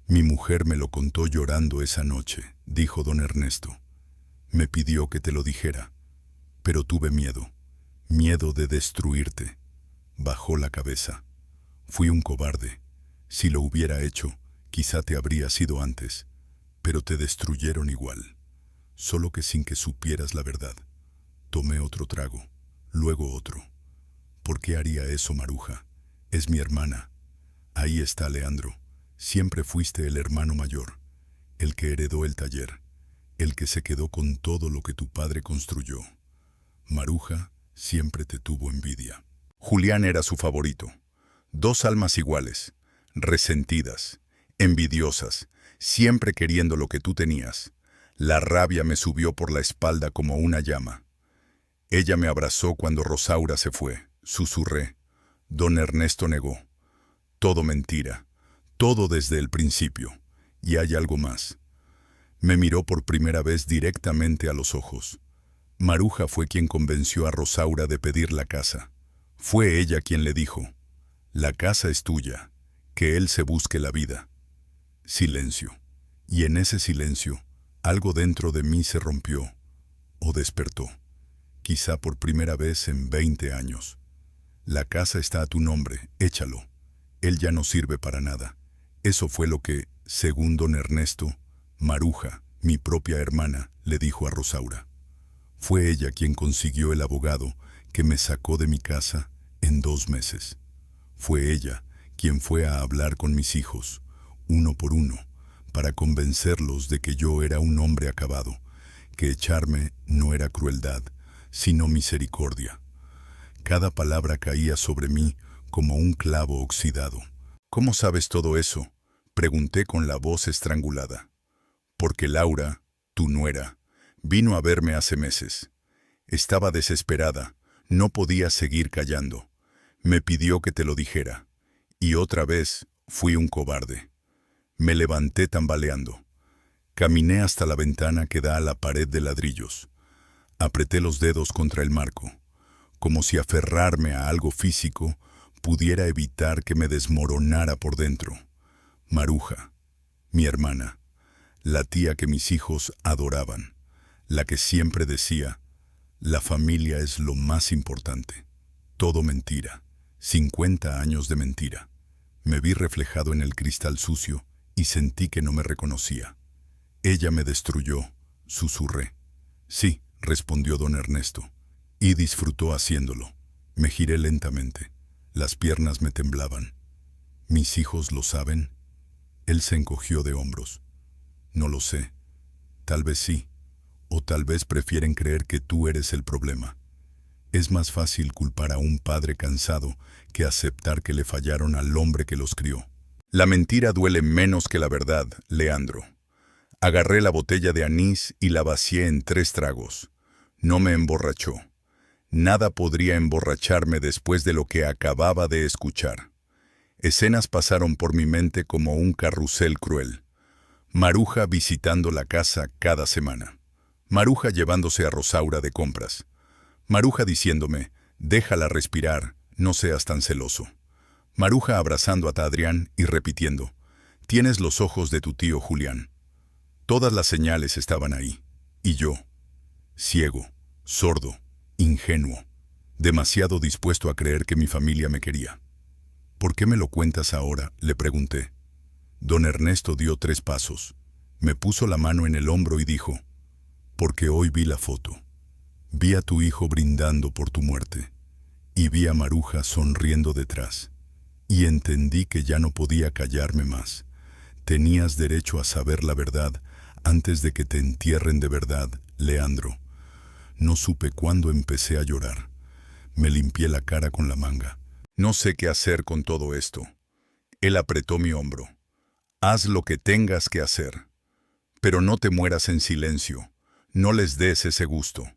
Speaker 1: Mi mujer me lo contó llorando esa noche, dijo don Ernesto. Me pidió que te lo dijera, pero tuve miedo, miedo de destruirte. Bajó la cabeza. Fui un cobarde. Si lo hubiera hecho, quizá te habría sido antes, pero te destruyeron igual. Solo que sin que supieras la verdad. Tomé otro trago, luego otro. ¿Por qué haría eso, Maruja? Es mi hermana. Ahí está, Leandro. Siempre fuiste el hermano mayor, el que heredó el taller, el que se quedó con todo lo que tu padre construyó. Maruja siempre te tuvo envidia. Julián era su favorito. 2 almas iguales, resentidas, envidiosas, siempre queriendo lo que tú tenías. La rabia me subió por la espalda como una llama. Ella me abrazó cuando Rosaura se fue, susurré. Don Ernesto negó. Todo mentira, todo desde el principio. Y hay algo más. Me miró por primera vez directamente a los ojos. Maruja fue quien convenció a Rosaura de pedir la casa. Fue ella quien le dijo, la casa es tuya, que él se busque la vida. Silencio. Y en ese silencio, algo dentro de mí se rompió, o despertó, quizá por primera vez en 20 años. La casa está a tu nombre, échalo. Él ya no sirve para nada. Eso fue lo que, según don Ernesto, Maruja, mi propia hermana, le dijo a Rosaura. Fue ella quien consiguió el abogado que me sacó de mi casa en 2 meses. Fue ella quien fue a hablar con mis hijos, uno por uno, para convencerlos de que yo era un hombre acabado, que echarme no era crueldad, sino misericordia. Cada palabra caía sobre mí como un clavo oxidado, ¿Cómo sabes todo eso?, pregunté con la voz estrangulada. Porque Laura, tu nuera, vino a verme hace meses. Estaba desesperada, no podía seguir callando. Me pidió que te lo dijera. Y otra vez fui un cobarde. Me levanté tambaleando. Caminé hasta la ventana que da a la pared de ladrillos. Apreté los dedos contra el marco, como si aferrarme a algo físico pudiera evitar que me desmoronara por dentro. Maruja, mi hermana, la tía que mis hijos adoraban, la que siempre decía, la familia es lo más importante. Todo mentira, 50 años de mentira. Me vi reflejado en el cristal sucio y sentí que no me reconocía. Ella me destruyó, susurré. Sí, respondió don Ernesto, y disfrutó haciéndolo. Me giré lentamente. Las piernas me temblaban. ¿Mis hijos lo saben? Él se encogió de hombros. No lo sé. Tal vez sí, o tal vez prefieren creer que tú eres el problema. Es más fácil culpar a un padre cansado que aceptar que le fallaron al hombre que los crió. La mentira duele menos que la verdad, Leandro. Agarré la botella de anís y la vacié en 3 tragos. No me emborrachó. Nada podría emborracharme después de lo que acababa de escuchar. Escenas pasaron por mi mente como un carrusel cruel. Maruja visitando la casa cada semana. Maruja llevándose a Rosaura de compras. Maruja diciéndome, déjala respirar, no seas tan celoso. Maruja abrazando a Adrián y repitiendo, tienes los ojos de tu tío Julián. Todas las señales estaban ahí. Y yo, ciego, sordo, ingenuo, demasiado dispuesto a creer que mi familia me quería. ¿Por qué me lo cuentas ahora?, le pregunté. Don Ernesto dio 3 pasos. Me puso la mano en el hombro y dijo, porque hoy vi la foto. Vi a tu hijo brindando por tu muerte. Y vi a Maruja sonriendo detrás. Y entendí que ya no podía callarme más. Tenías derecho a saber la verdad antes de que te entierren de verdad, Leandro. No supe cuándo empecé a llorar. Me limpié la cara con la manga. No sé qué hacer con todo esto. Él apretó mi hombro. Haz lo que tengas que hacer. Pero no te mueras en silencio. No les des ese gusto.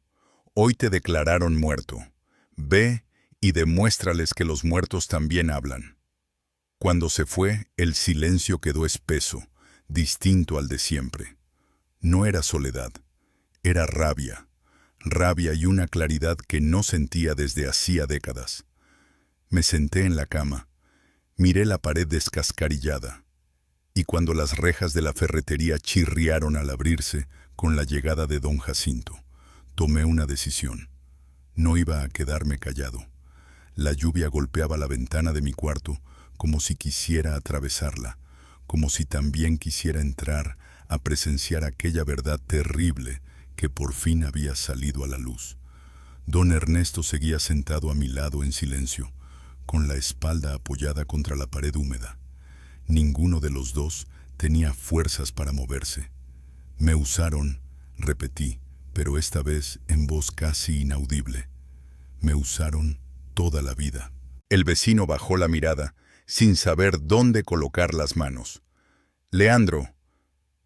Speaker 1: Hoy te declararon muerto. Ve y demuéstrales que los muertos también hablan. Cuando se fue, el silencio quedó espeso, distinto al de siempre. No era soledad, era rabia. Rabia y una claridad que no sentía desde hacía décadas. Me senté en la cama, miré la pared descascarillada, y cuando las rejas de la ferretería chirriaron al abrirse con la llegada de don Jacinto, tomé una decisión. No iba a quedarme callado. La lluvia golpeaba la ventana de mi cuarto como si quisiera atravesarla, como si también quisiera entrar a presenciar aquella verdad terrible que por fin había salido a la luz. Don Ernesto seguía sentado a mi lado en silencio, con la espalda apoyada contra la pared húmeda. Ninguno de los dos tenía fuerzas para moverse. Me usaron, repetí, pero esta vez en voz casi inaudible. Me usaron toda la vida. El vecino bajó la mirada, sin saber dónde colocar las manos. Leandro,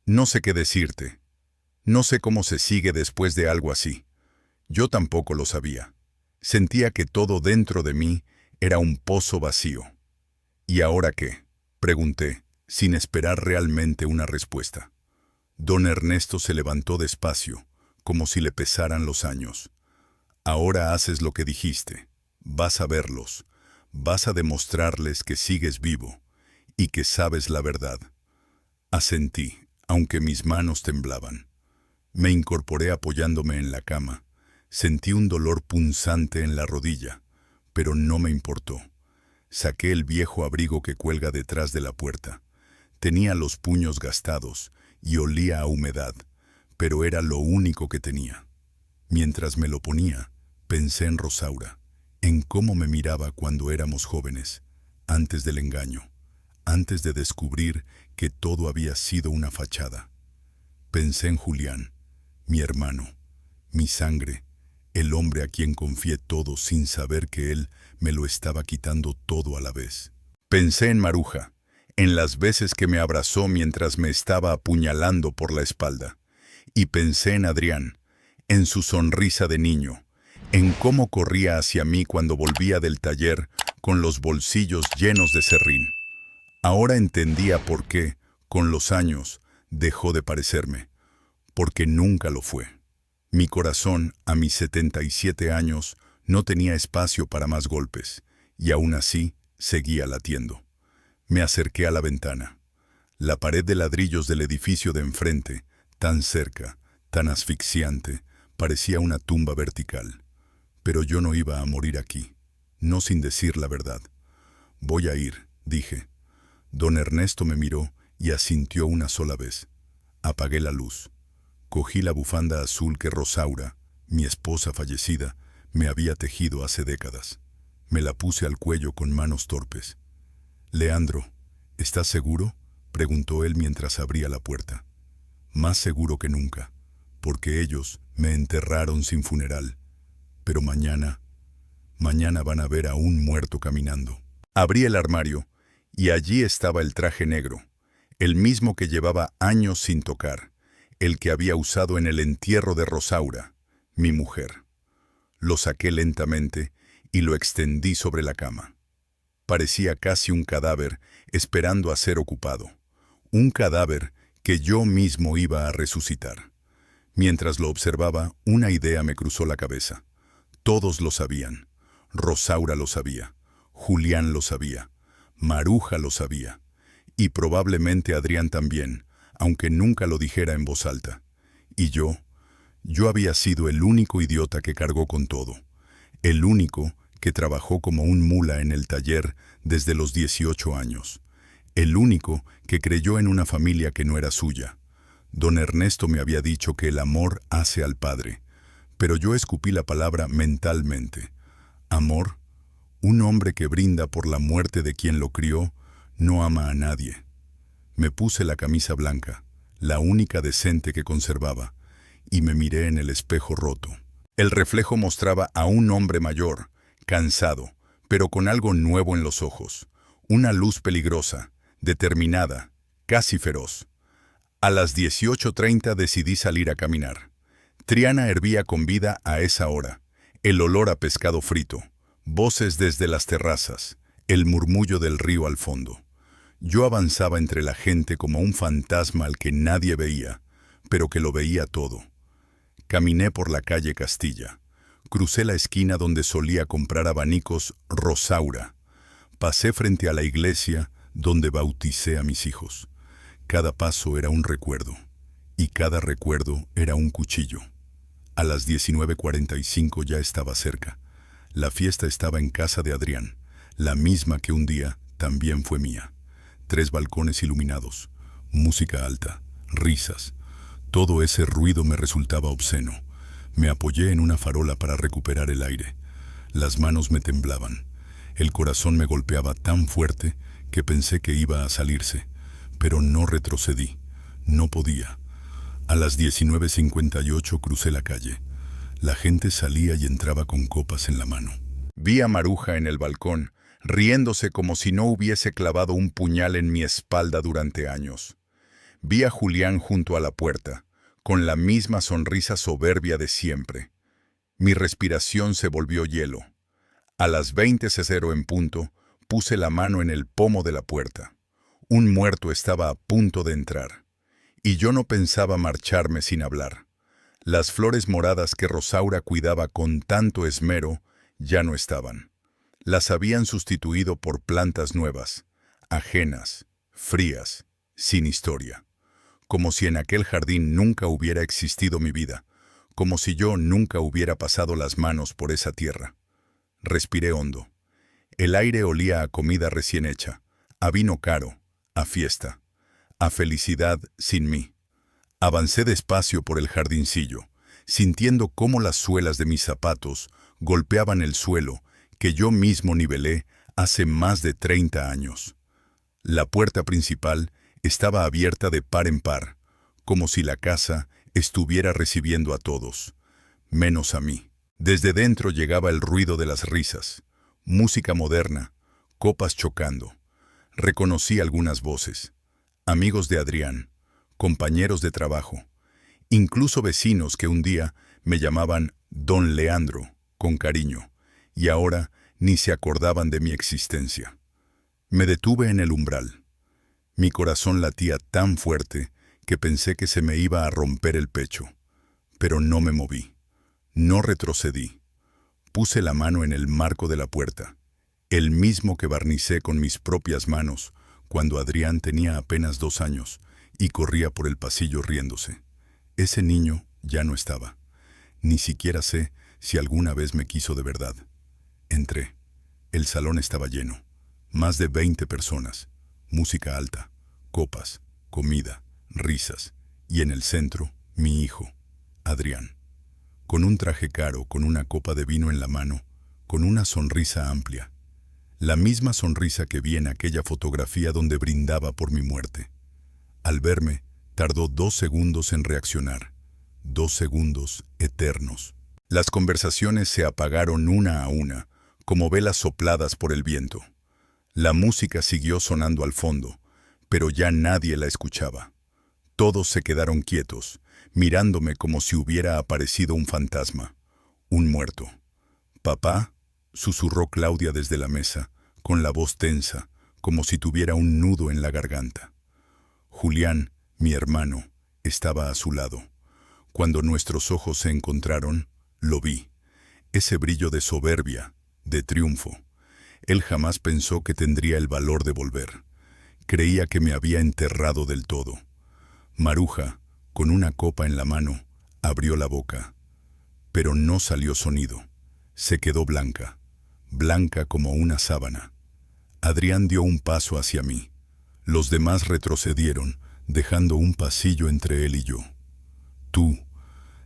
Speaker 1: no sé qué decirte. No sé cómo se sigue después de algo así. Yo tampoco lo sabía. Sentía que todo dentro de mí era un pozo vacío. ¿Y ahora qué?, pregunté, sin esperar realmente una respuesta. Don Ernesto se levantó despacio, como si le pesaran los años. Ahora haces lo que dijiste. Vas a verlos. Vas a demostrarles que sigues vivo y que sabes la verdad. Asentí, aunque mis manos temblaban. Me incorporé apoyándome en la cama. Sentí un dolor punzante en la rodilla, pero no me importó. Saqué el viejo abrigo que cuelga detrás de la puerta. Tenía los puños gastados y olía a humedad, pero era lo único que tenía. Mientras me lo ponía, pensé en Rosaura, en cómo me miraba cuando éramos jóvenes, antes del engaño, antes de descubrir que todo había sido una fachada. Pensé en Julián, mi hermano, mi sangre, el hombre a quien confié todo sin saber que él me lo estaba quitando todo a la vez. Pensé en Maruja, en las veces que me abrazó mientras me estaba apuñalando por la espalda. Y pensé en Adrián, en su sonrisa de niño, en cómo corría hacia mí cuando volvía del taller con los bolsillos llenos de serrín. Ahora entendía por qué, con los años, dejó de parecerme, porque nunca lo fue. Mi corazón, a mis 77 años, no tenía espacio para más golpes, y aún así seguía latiendo. Me acerqué a la ventana. La pared de ladrillos del edificio de enfrente, tan cerca, tan asfixiante, parecía una tumba vertical. Pero yo no iba a morir aquí, no sin decir la verdad. Voy a ir, dije. Don Ernesto me miró y asintió una sola vez. Apagué la luz. Cogí la bufanda azul que Rosaura, mi esposa fallecida, me había tejido hace décadas. Me la puse al cuello con manos torpes. «Leandro, ¿estás seguro?», preguntó él mientras abría la puerta. Más seguro que nunca, porque ellos me enterraron sin funeral. Pero mañana van a ver a un muerto caminando. Abrí el armario y allí estaba el traje negro, el mismo que llevaba años sin tocar, el que había usado en el entierro de Rosaura, mi mujer. Lo saqué lentamente y lo extendí sobre la cama. Parecía casi un cadáver esperando a ser ocupado, un cadáver que yo mismo iba a resucitar. Mientras lo observaba, una idea me cruzó la cabeza. Todos lo sabían. Rosaura lo sabía, Julián lo sabía, Maruja lo sabía, y probablemente Adrián también, aunque nunca lo dijera en voz alta. Y yo había sido el único idiota que cargó con todo, el único que trabajó como un mula en el taller desde los 18 años, el único que creyó en una familia que no era suya. Don Ernesto me había dicho que el amor hace al padre, pero yo escupí la palabra mentalmente. Amor, un hombre que brinda por la muerte de quien lo crió, no ama a nadie. Me puse la camisa blanca, la única decente que conservaba, y me miré en el espejo roto. El reflejo mostraba a un hombre mayor, cansado, pero con algo nuevo en los ojos, una luz peligrosa, determinada, casi feroz. A las 18:30 decidí salir a caminar. Triana hervía con vida a esa hora, el olor a pescado frito, voces desde las terrazas, el murmullo del río al fondo. Yo avanzaba entre la gente como un fantasma al que nadie veía, pero que lo veía todo. Caminé por la calle Castilla. Crucé la esquina donde solía comprar abanicos Rosaura. Pasé frente a la iglesia donde bauticé a mis hijos. Cada paso era un recuerdo, y cada recuerdo era un cuchillo. A las 19:45 ya estaba cerca. La fiesta estaba en casa de Adrián, la misma que un día también fue mía. 3 balcones iluminados, música alta, risas. Todo ese ruido me resultaba obsceno. Me apoyé en una farola para recuperar el aire. Las manos me temblaban. El corazón me golpeaba tan fuerte que pensé que iba a salirse, pero no retrocedí. No podía. A las 19:58 crucé la calle. La gente salía y entraba con copas en la mano. Vi a Maruja en el balcón, riéndose como si no hubiese clavado un puñal en mi espalda durante años. Vi a Julián junto a la puerta, con la misma sonrisa soberbia de siempre. Mi respiración se volvió hielo. A las 20:00 en punto, puse la mano en el pomo de la puerta. Un muerto estaba a punto de entrar. Y yo no pensaba marcharme sin hablar. Las flores moradas que Rosaura cuidaba con tanto esmero ya no estaban. Las habían sustituido por plantas nuevas, ajenas, frías, sin historia. Como si en aquel jardín nunca hubiera existido mi vida, como si yo nunca hubiera pasado las manos por esa tierra. Respiré hondo. El aire olía a comida recién hecha, a vino caro, a fiesta, a felicidad sin mí. Avancé despacio por el jardincillo, sintiendo cómo las suelas de mis zapatos golpeaban el suelo que yo mismo nivelé hace más de 30 años. La puerta principal estaba abierta de par en par, como si la casa estuviera recibiendo a todos, menos a mí. Desde dentro llegaba el ruido de las risas, música moderna, copas chocando. Reconocí algunas voces. Amigos de Adrián, compañeros de trabajo, incluso vecinos que un día me llamaban Don Leandro, con cariño, y ahora ni se acordaban de mi existencia. Me detuve en el umbral. Mi corazón latía tan fuerte que pensé que se me iba a romper el pecho, pero no me moví, no retrocedí. Puse la mano en el marco de la puerta, el mismo que barnicé con mis propias manos cuando Adrián tenía apenas 2 años y corría por el pasillo riéndose. Ese niño ya no estaba. Ni siquiera sé si alguna vez me quiso de verdad. Entré. El salón estaba lleno. Más de 20 personas. Música alta, copas, comida, risas. Y en el centro, mi hijo, Adrián. Con un traje caro, con una copa de vino en la mano, con una sonrisa amplia. La misma sonrisa que vi en aquella fotografía donde brindaba por mi muerte. Al verme, tardó 2 segundos en reaccionar. 2 segundos eternos. Las conversaciones se apagaron una a una, como velas sopladas por el viento. La música siguió sonando al fondo, pero ya nadie la escuchaba. Todos se quedaron quietos, mirándome como si hubiera aparecido un fantasma, un muerto. «Papá», susurró Claudia desde la mesa, con la voz tensa, como si tuviera un nudo en la garganta. Julián, mi hermano, estaba a su lado. Cuando nuestros ojos se encontraron, lo vi. Ese brillo de soberbia, de triunfo. Él jamás pensó que tendría el valor de volver. Creía que me había enterrado del todo. Maruja, con una copa en la mano, abrió la boca. Pero no salió sonido. Se quedó blanca, blanca como una sábana. Adrián dio un paso hacia mí. Los demás retrocedieron, dejando un pasillo entre él y yo. «Tú»,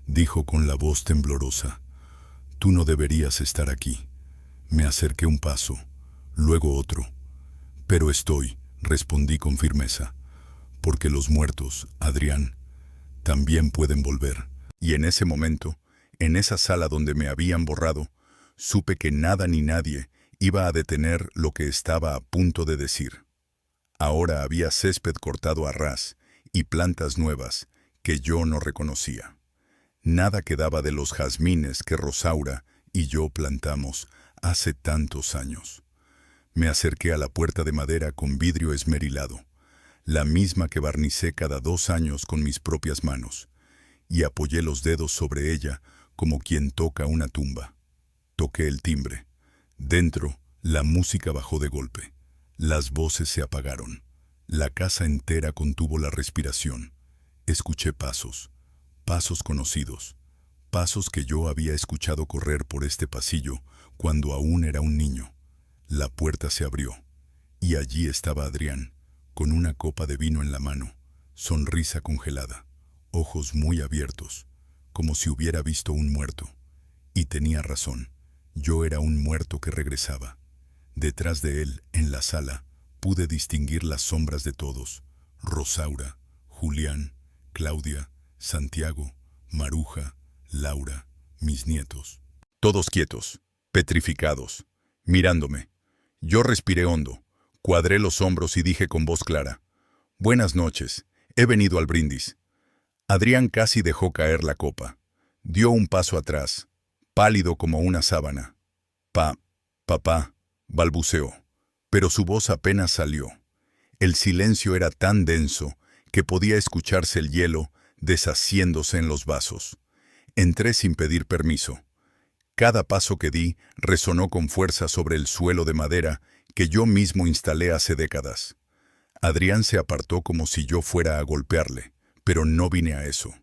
Speaker 1: dijo con la voz temblorosa, «tú no deberías estar aquí». Me acerqué un paso, luego otro. «Pero estoy», respondí con firmeza, «porque los muertos, Adrián, también pueden volver». Y en ese momento, en esa sala donde me habían borrado, supe que nada ni nadie iba a detener lo que estaba a punto de decir. Ahora había césped cortado a ras y plantas nuevas que yo no reconocía. Nada quedaba de los jazmines que Rosaura y yo plantamos hace tantos años. Me acerqué a la puerta de madera con vidrio esmerilado, la misma que barnicé cada 2 años con mis propias manos, y apoyé los dedos sobre ella como quien toca una tumba. Toqué el timbre. Dentro, la música bajó de golpe. Las voces se apagaron. La casa entera contuvo la respiración. Escuché pasos, pasos conocidos, pasos que yo había escuchado correr por este pasillo cuando aún era un niño. La puerta se abrió, y allí estaba Adrián, con una copa de vino en la mano, sonrisa congelada, ojos muy abiertos, como si hubiera visto un muerto. Y tenía razón, yo era un muerto que regresaba. Detrás de él, en la sala, pude distinguir las sombras de todos: Rosaura, Julián, Claudia, Santiago, Maruja, Laura, mis nietos. Todos quietos, petrificados, mirándome. Yo respiré hondo, cuadré los hombros y dije con voz clara: «Buenas noches, he venido al brindis». Adrián casi dejó caer la copa. Dio un paso atrás, pálido como una sábana. «Papá», balbuceó, pero su voz apenas salió. El silencio era tan denso que podía escucharse el hielo deshaciéndose en los vasos. Entré sin pedir permiso. Cada paso que di resonó con fuerza sobre el suelo de madera que yo mismo instalé hace décadas. Adrián se apartó como si yo fuera a golpearle, pero no vine a eso.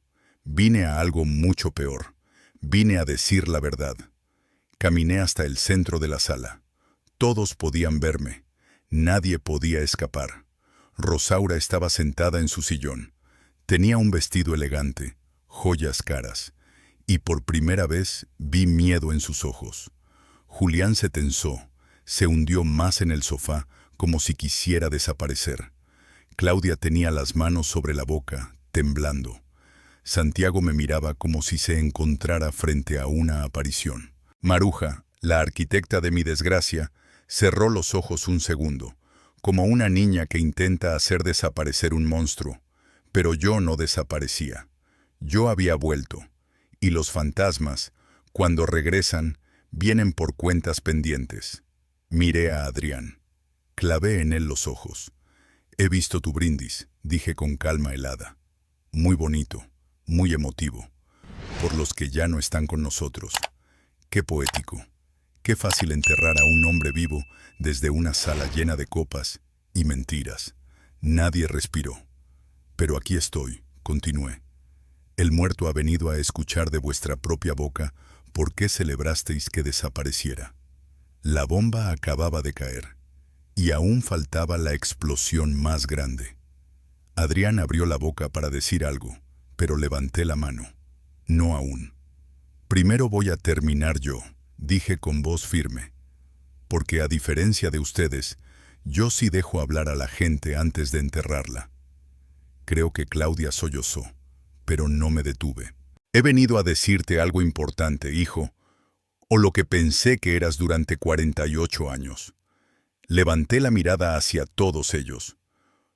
Speaker 1: Vine a algo mucho peor. Vine a decir la verdad. Caminé hasta el centro de la sala. Todos podían verme. Nadie podía escapar. Rosaura estaba sentada en su sillón. Tenía un vestido elegante, joyas caras, y por primera vez vi miedo en sus ojos. Julián se tensó, se hundió más en el sofá como si quisiera desaparecer. Claudia tenía las manos sobre la boca, temblando. Santiago me miraba como si se encontrara frente a una aparición. Maruja, la arquitecta de mi desgracia, cerró los ojos un segundo, como una niña que intenta hacer desaparecer un monstruo, pero yo no desaparecía. Yo había vuelto, y los fantasmas, cuando regresan, vienen por cuentas pendientes. Miré a Adrián. Clavé en él los ojos. He visto tu brindis, dije con calma helada. Muy bonito, muy emotivo, por los que ya no están con nosotros. Qué poético, qué fácil enterrar a un hombre vivo desde una sala llena de copas y mentiras. Nadie respiró. Pero aquí estoy, continué. El muerto ha venido a escuchar de vuestra propia boca por qué celebrasteis que desapareciera. La bomba acababa de caer, y aún faltaba la explosión más grande. Adrián abrió la boca para decir algo, pero levanté la mano. No aún. Primero voy a terminar yo, dije con voz firme. Porque a diferencia de ustedes, yo sí dejo hablar a la gente antes de enterrarla. Creo que Claudia sollozó, pero no me detuve. He venido a decirte algo importante, hijo, o lo que pensé que eras durante 48 años. Levanté la mirada hacia todos ellos.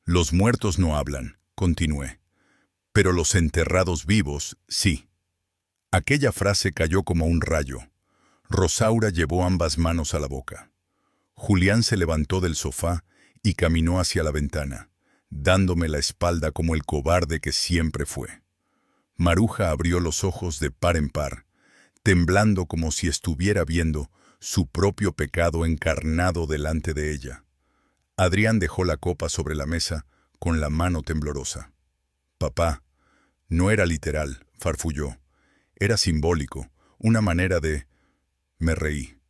Speaker 1: Los muertos no hablan, continué. Pero los enterrados vivos, sí. Aquella frase cayó como un rayo. Rosaura llevó ambas manos a la boca. Julián se levantó del sofá y caminó hacia la ventana, dándome la espalda como el cobarde que siempre fue. Maruja abrió los ojos de par en par, temblando como si estuviera viendo su propio pecado encarnado delante de ella. Adrián dejó la copa sobre la mesa con la mano temblorosa. Papá, no era literal, farfulló. Era simbólico, una manera de... Me reí.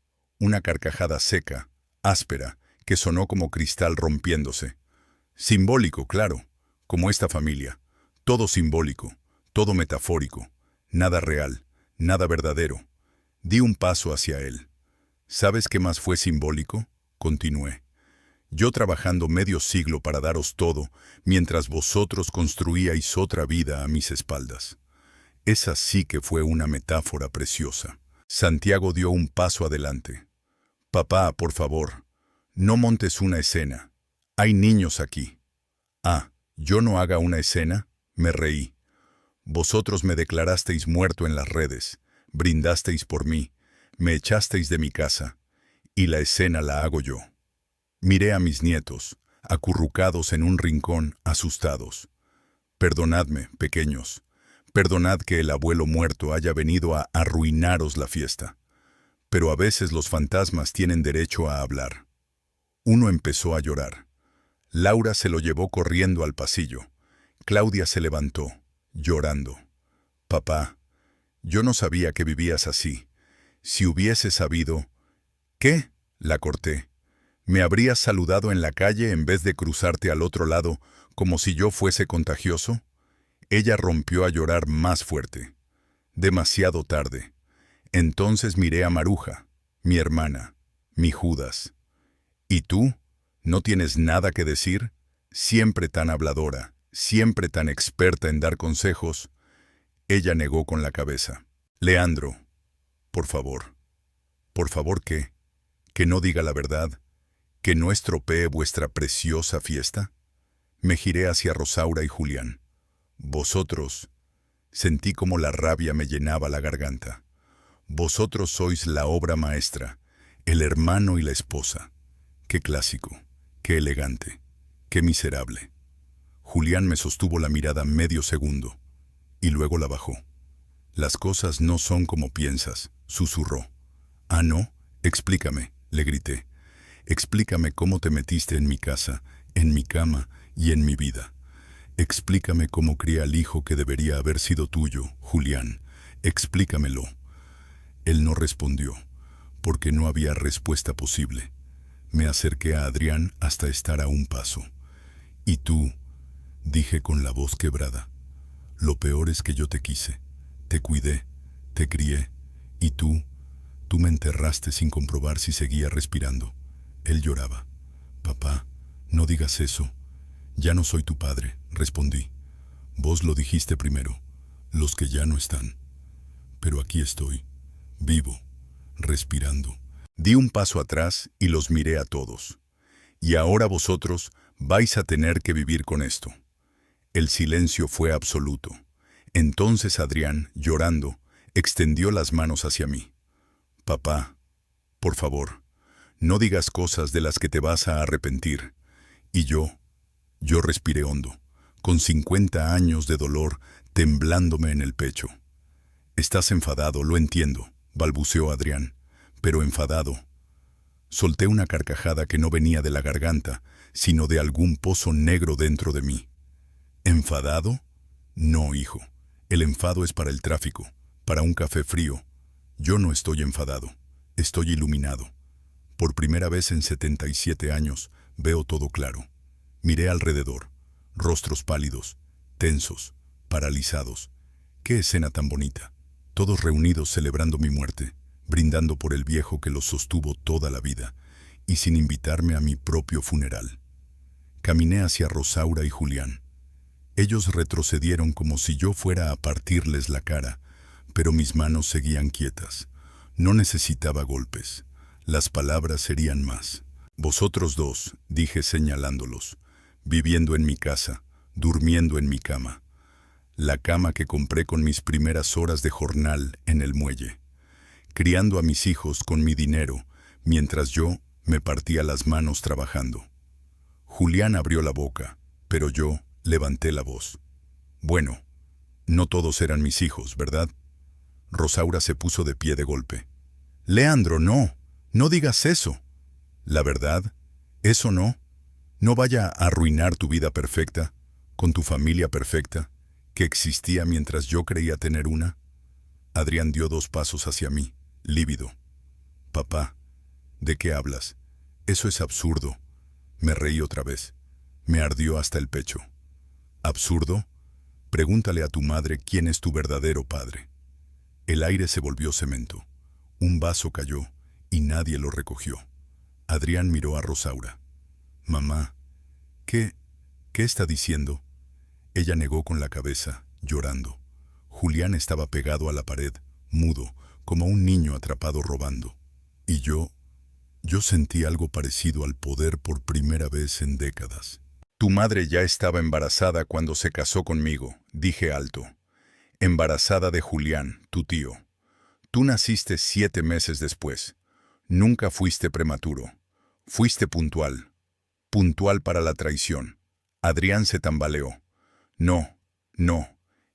Speaker 1: Una carcajada seca, áspera, que sonó como cristal rompiéndose. Simbólico, claro, como esta familia. Todo simbólico, todo metafórico, nada real, nada verdadero. Di un paso hacia él. ¿Sabes qué más fue simbólico? Continué. Yo trabajando medio siglo para daros todo, mientras vosotros construíais otra vida a mis espaldas. Esa sí que fue una metáfora preciosa. Santiago dio un paso adelante. Papá, por favor, no montes una escena. Hay niños aquí. Ah, ¿yo no haga una escena? Me reí. Vosotros me declarasteis muerto en las redes, brindasteis por mí, me echasteis de mi casa, y la escena la hago yo. Miré a mis nietos, acurrucados en un rincón, asustados. Perdonadme, pequeños, perdonad que el abuelo muerto haya venido a arruinaros la fiesta. Pero a veces los fantasmas tienen derecho a hablar. Uno empezó a llorar. Laura se lo llevó corriendo al pasillo. Claudia se levantó, llorando. Papá, yo no sabía que vivías así. Si hubiese sabido... ¿Qué? La corté. ¿Me habrías saludado en la calle en vez de cruzarte al otro lado como si yo fuese contagioso? Ella rompió a llorar más fuerte. Demasiado tarde. Entonces miré a Maruja, mi hermana, mi Judas. ¿Y tú? ¿No tienes nada que decir? Siempre tan habladora, siempre tan experta en dar consejos. Ella negó con la cabeza. Leandro, por favor. ¿Por favor qué? ¿Que no diga la verdad? ¿Que no estropee vuestra preciosa fiesta? Me giré hacia Rosaura y Julián. Vosotros... Sentí como la rabia me llenaba la garganta. Vosotros sois la obra maestra, el hermano y la esposa. Qué clásico, qué elegante, qué miserable. Julián me sostuvo la mirada medio segundo, y luego la bajó. Las cosas no son como piensas, susurró. Ah, ¿no? Explícame, le grité. Explícame cómo te metiste en mi casa, en mi cama y en mi vida. Explícame cómo crié al hijo que debería haber sido tuyo, Julián. Explícamelo. Él no respondió, porque no había respuesta posible. Me acerqué a Adrián hasta estar a un paso. Y tú, dije con la voz quebrada, lo peor es que yo te quise, te cuidé, te crié, y tú me enterraste sin comprobar si seguía respirando. Él lloraba. Papá, no digas eso. Ya no soy tu padre, respondí. Vos lo dijiste primero, los que ya no están. Pero aquí estoy, vivo, respirando. Di un paso atrás y los miré a todos. Y ahora vosotros vais a tener que vivir con esto. El silencio fue absoluto. Entonces Adrián, llorando, extendió las manos hacia mí. Papá, por favor, no digas cosas de las que te vas a arrepentir. Y yo respiré hondo, con 50 años de dolor temblándome en el pecho. Estás enfadado, lo entiendo, balbuceó Adrián, pero enfadado. Solté una carcajada que no venía de la garganta, sino de algún pozo negro dentro de mí. ¿Enfadado? No, hijo. El enfado es para el tráfico, para un café frío. Yo no estoy enfadado, estoy iluminado. Por primera vez en 77 años veo todo claro. Miré alrededor, rostros pálidos, tensos, paralizados. ¡Qué escena tan bonita! Todos reunidos celebrando mi muerte, brindando por el viejo que los sostuvo toda la vida, y sin invitarme a mi propio funeral. Caminé hacia Rosaura y Julián. Ellos retrocedieron como si yo fuera a partirles la cara, pero mis manos seguían quietas. No necesitaba golpes. Las palabras serían más. Vosotros dos, dije señalándolos, viviendo en mi casa, durmiendo en mi cama. La cama que compré con mis primeras horas de jornal en el muelle. Criando a mis hijos con mi dinero, mientras yo me partía las manos trabajando. Julián abrió la boca, pero yo levanté la voz. Bueno, no todos eran mis hijos, ¿verdad? Rosaura se puso de pie de golpe. Leandro, no digas eso. La verdad, eso no. No vaya a arruinar tu vida perfecta, con tu familia perfecta, que existía mientras yo creía tener una. Adrián dio 2 pasos hacia mí, lívido. Papá, ¿de qué hablas? Eso es absurdo. Me reí otra vez. Me ardió hasta el pecho. ¿Absurdo? Pregúntale a tu madre quién es tu verdadero padre. El aire se volvió cemento. Un vaso cayó y nadie lo recogió. Adrián miró a Rosaura. Mamá, ¿qué está diciendo? Ella negó con la cabeza, llorando. Julián estaba pegado a la pared, mudo, como un niño atrapado robando. Y yo sentí algo parecido al poder por primera vez en décadas. Tu madre ya estaba embarazada cuando se casó conmigo, dije alto. Embarazada de Julián, tu tío. Tú naciste 7 meses después. Nunca fuiste prematuro. Fuiste puntual. Puntual para la traición. Adrián se tambaleó. No,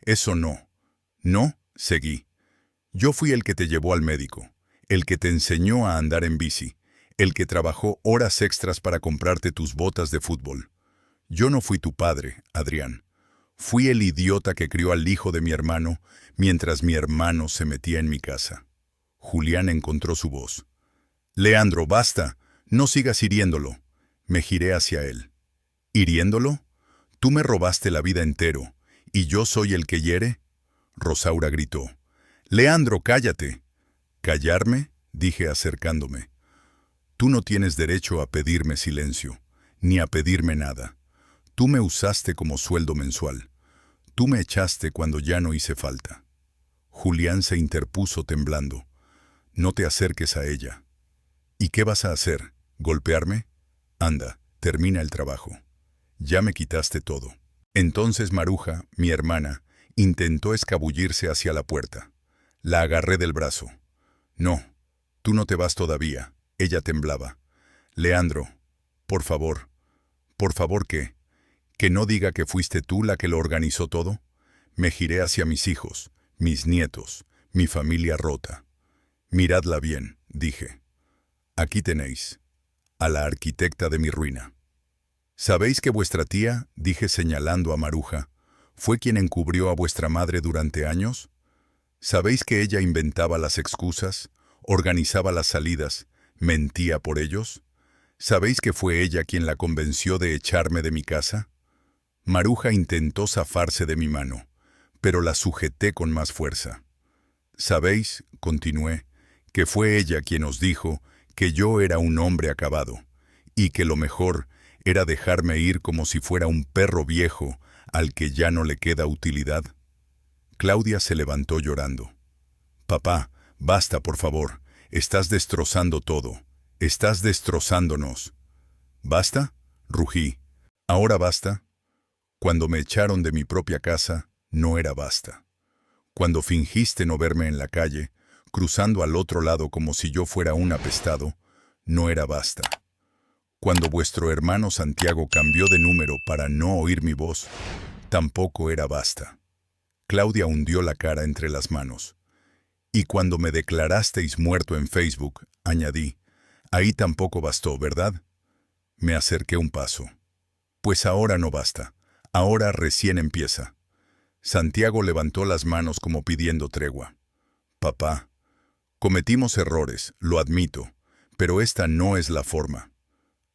Speaker 1: eso no. No, seguí. Yo fui el que te llevó al médico, el que te enseñó a andar en bici, el que trabajó horas extras para comprarte tus botas de fútbol. Yo no fui tu padre, Adrián. Fui el idiota que crió al hijo de mi hermano mientras mi hermano se metía en mi casa. Julián encontró su voz. Leandro, basta, no sigas hiriéndolo. Me giré hacia él. ¿Hiriéndolo? Tú me robaste la vida entero, ¿y yo soy el que hiere? Rosaura gritó. Leandro, cállate. ¿Callarme? Dije acercándome. Tú no tienes derecho a pedirme silencio, ni a pedirme nada. Tú me usaste como sueldo mensual. Tú me echaste cuando ya no hice falta. Julián se interpuso temblando. No te acerques a ella. ¿Y qué vas a hacer? ¿Golpearme? Anda, termina el trabajo. Ya me quitaste todo. Entonces Maruja, mi hermana, intentó escabullirse hacia la puerta. La agarré del brazo. No, tú no te vas todavía. Ella temblaba. Leandro, por favor. ¿Por favor qué? ¿Que no diga que fuiste tú la que lo organizó todo? Me giré hacia mis hijos, mis nietos, mi familia rota. Miradla bien, dije. Aquí tenéis, a la arquitecta de mi ruina. ¿Sabéis que vuestra tía, dije señalando a Maruja, fue quien encubrió a vuestra madre durante años? ¿Sabéis que ella inventaba las excusas, organizaba las salidas, mentía por ellos? ¿Sabéis que fue ella quien la convenció de echarme de mi casa? Maruja intentó zafarse de mi mano, pero la sujeté con más fuerza. ¿Sabéis, continué, que fue ella quien os dijo que yo era un hombre acabado, y que lo mejor era dejarme ir como si fuera un perro viejo al que ya no le queda utilidad? Claudia se levantó llorando. Papá, basta por favor, estás destrozando todo, estás destrozándonos. ¿Basta? Rugí. ¿Ahora basta? Cuando me echaron de mi propia casa, no era basta. Cuando fingiste no verme en la calle, cruzando al otro lado como si yo fuera un apestado, no era basta. Cuando vuestro hermano Santiago cambió de número para no oír mi voz, tampoco era basta. Claudia hundió la cara entre las manos. Y cuando me declarasteis muerto en Facebook, añadí, ahí tampoco bastó, ¿verdad? Me acerqué un paso. Pues ahora no basta, ahora recién empieza. Santiago levantó las manos como pidiendo tregua. Papá, cometimos errores, lo admito, pero esta no es la forma.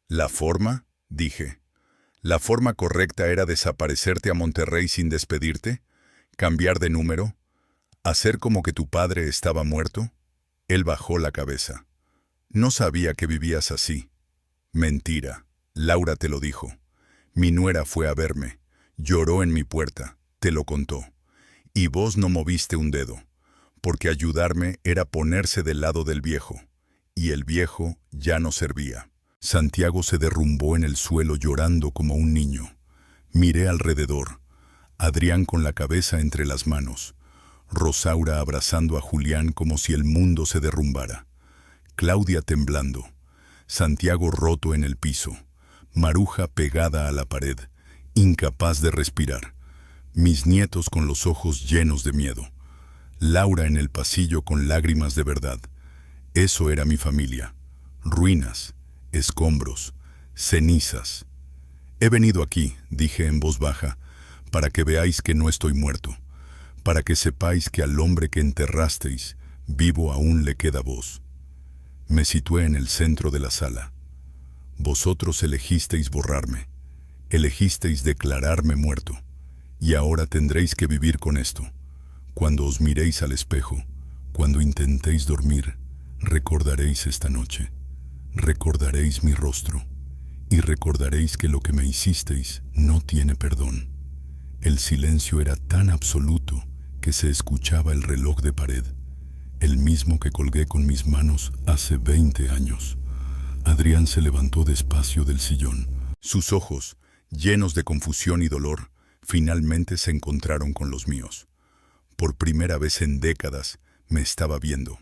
Speaker 1: ¿La forma? Dije. ¿La forma correcta era desaparecerte a Monterrey sin despedirte? ¿Cambiar de número? ¿Hacer como que tu padre estaba muerto? Él bajó la cabeza. No sabía que vivías así. Mentira. Laura te lo dijo. Mi nuera fue a verme. Lloró en mi puerta. Te lo contó. Y vos no moviste un dedo. Porque ayudarme era ponerse del lado del viejo. Y el viejo ya no servía. Santiago se derrumbó en el suelo llorando como un niño. Miré alrededor. Adrián con la cabeza entre las manos. Rosaura abrazando a Julián como si el mundo se derrumbara. Claudia temblando. Santiago roto en el piso. Maruja pegada a la pared, incapaz de respirar. Mis nietos con los ojos llenos de miedo. Laura en el pasillo con lágrimas de verdad. Eso era mi familia. Ruinas, escombros, cenizas. He venido aquí, dije en voz baja, para que veáis que no estoy muerto, para que sepáis que al hombre que enterrasteis, vivo aún le queda voz. Me situé en el centro de la sala. Vosotros elegisteis borrarme, elegisteis declararme muerto, y ahora tendréis que vivir con esto. Cuando os miréis al espejo, cuando intentéis dormir, recordaréis esta noche, recordaréis mi rostro, y recordaréis que lo que me hicisteis no tiene perdón. El silencio era tan absoluto que se escuchaba el reloj de pared, el mismo que colgué con mis manos hace 20 años. Adrián se levantó despacio del sillón. Sus ojos, llenos de confusión y dolor, finalmente se encontraron con los míos. Por primera vez en décadas me estaba viendo.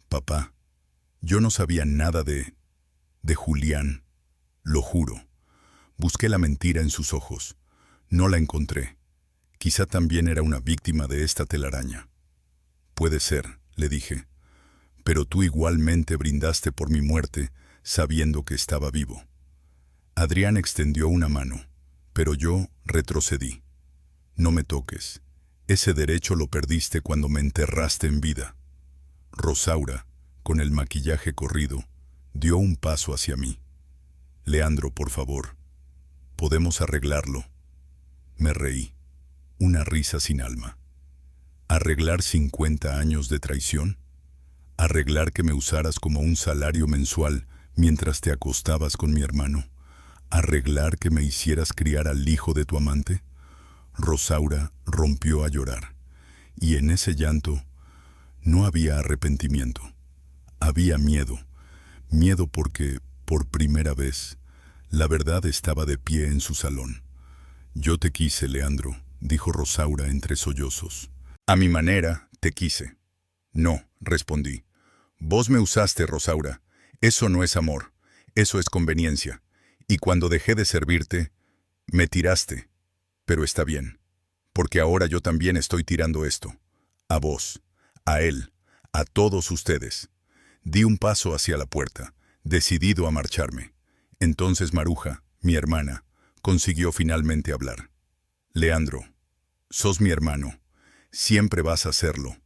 Speaker 1: Papá, yo no sabía nada de Julián, lo juro. Busqué la mentira en sus ojos. No la encontré. Quizá también era una víctima de esta telaraña. Puede ser, le dije, pero tú igualmente brindaste por mi muerte sabiendo que estaba vivo. Adrián extendió una mano, pero yo retrocedí. No me toques. Ese derecho lo perdiste cuando me enterraste en vida. Rosaura, con el maquillaje corrido, dio un paso hacia mí. Leandro, por favor, ¿podemos arreglarlo? Me reí. Una risa sin alma. ¿Arreglar 50 años de traición? ¿Arreglar que me usaras como un salario mensual mientras te acostabas con mi hermano? ¿Arreglar que me hicieras criar al hijo de tu amante? Rosaura rompió a llorar, y en ese llanto no había arrepentimiento. Había miedo. Miedo porque, por primera vez, la verdad estaba de pie en su salón. Yo te quise, Leandro, dijo Rosaura entre sollozos. A mi manera, te quise. No, respondí. Vos me usaste, Rosaura. Eso no es amor, eso es conveniencia. Y cuando dejé de servirte, me tiraste. Pero está bien, porque ahora yo también estoy tirando esto. A vos, a él, a todos ustedes. Di un paso hacia la puerta, decidido a marcharme. Entonces Maruja, mi hermana, consiguió finalmente hablar. Leandro, sos mi hermano. Siempre vas a hacerlo.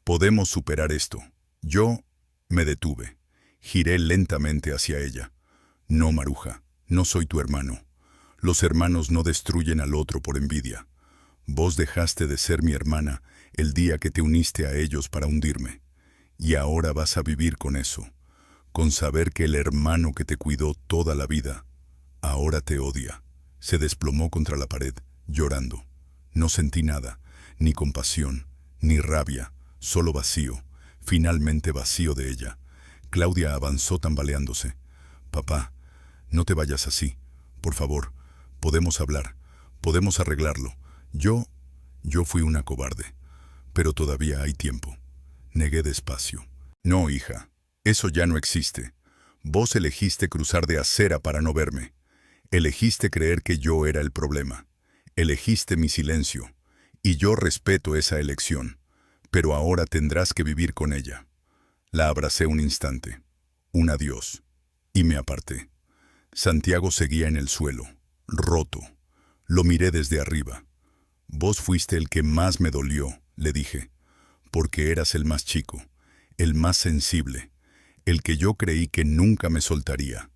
Speaker 1: Podemos superar esto. Yo me detuve. Giré lentamente hacia ella. No, Maruja, no soy tu hermano. Los hermanos no destruyen al otro por envidia. Vos dejaste de ser mi hermana el día que te uniste a ellos para hundirme. Y ahora vas a vivir con eso, con saber que el hermano que te cuidó toda la vida, ahora te odia. Se desplomó contra la pared, llorando. No sentí nada, ni compasión, ni rabia, solo vacío, finalmente vacío de ella. Claudia avanzó tambaleándose. Papá, no te vayas así. Por favor, podemos hablar, podemos arreglarlo. Yo fui una cobarde, pero todavía hay tiempo. Negué despacio. No, hija, eso ya no existe. Vos elegiste cruzar de acera para no verme. Elegiste creer que yo era el problema. Elegiste mi silencio. Y yo respeto esa elección. Pero ahora tendrás que vivir con ella. La abracé un instante. Un adiós. Y me aparté. Santiago seguía en el suelo, roto. Lo miré desde arriba. Vos fuiste el que más me dolió, le dije, porque eras el más chico, el más sensible, el que yo creí que nunca me soltaría.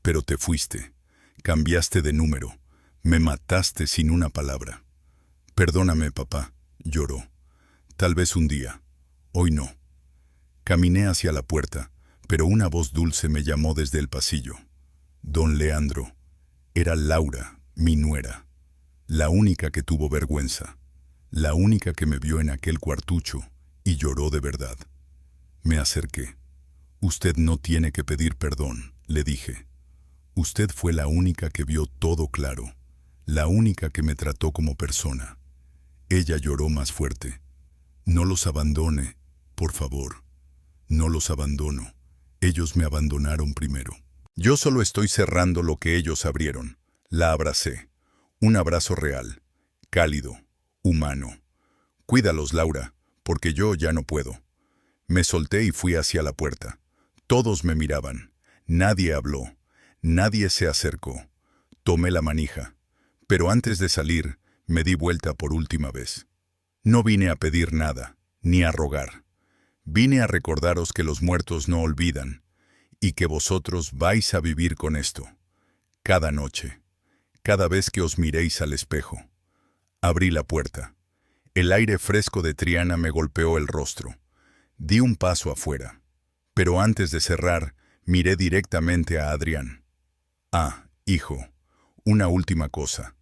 Speaker 1: Pero te fuiste, cambiaste de número, me mataste sin una palabra. Perdóname, papá, lloró. Tal vez un día, hoy no. Caminé hacia la puerta, pero una voz dulce me llamó desde el pasillo. Don Leandro, era Laura, mi nuera, la única que tuvo vergüenza, la única que me vio en aquel cuartucho y lloró de verdad. Me acerqué. Usted no tiene que pedir perdón, le dije. Usted fue la única que vio todo claro, la única que me trató como persona. Ella lloró más fuerte. No los abandone, por favor. No los abandono. Ellos me abandonaron primero. Yo solo estoy cerrando lo que ellos abrieron. La abracé. Un abrazo real, cálido, humano. Cuídalos, Laura, porque yo ya no puedo. Me solté y fui hacia la puerta. Todos me miraban. Nadie habló. Nadie se acercó. Tomé la manija. Pero antes de salir, me di vuelta por última vez. No vine a pedir nada, ni a rogar. Vine a recordaros que los muertos no olvidan, y que vosotros vais a vivir con esto. Cada noche, cada vez que os miréis al espejo. Abrí la puerta. El aire fresco de Triana me golpeó el rostro. Di un paso afuera. Pero antes de cerrar, miré directamente a Adrián. Ah, hijo, una última cosa.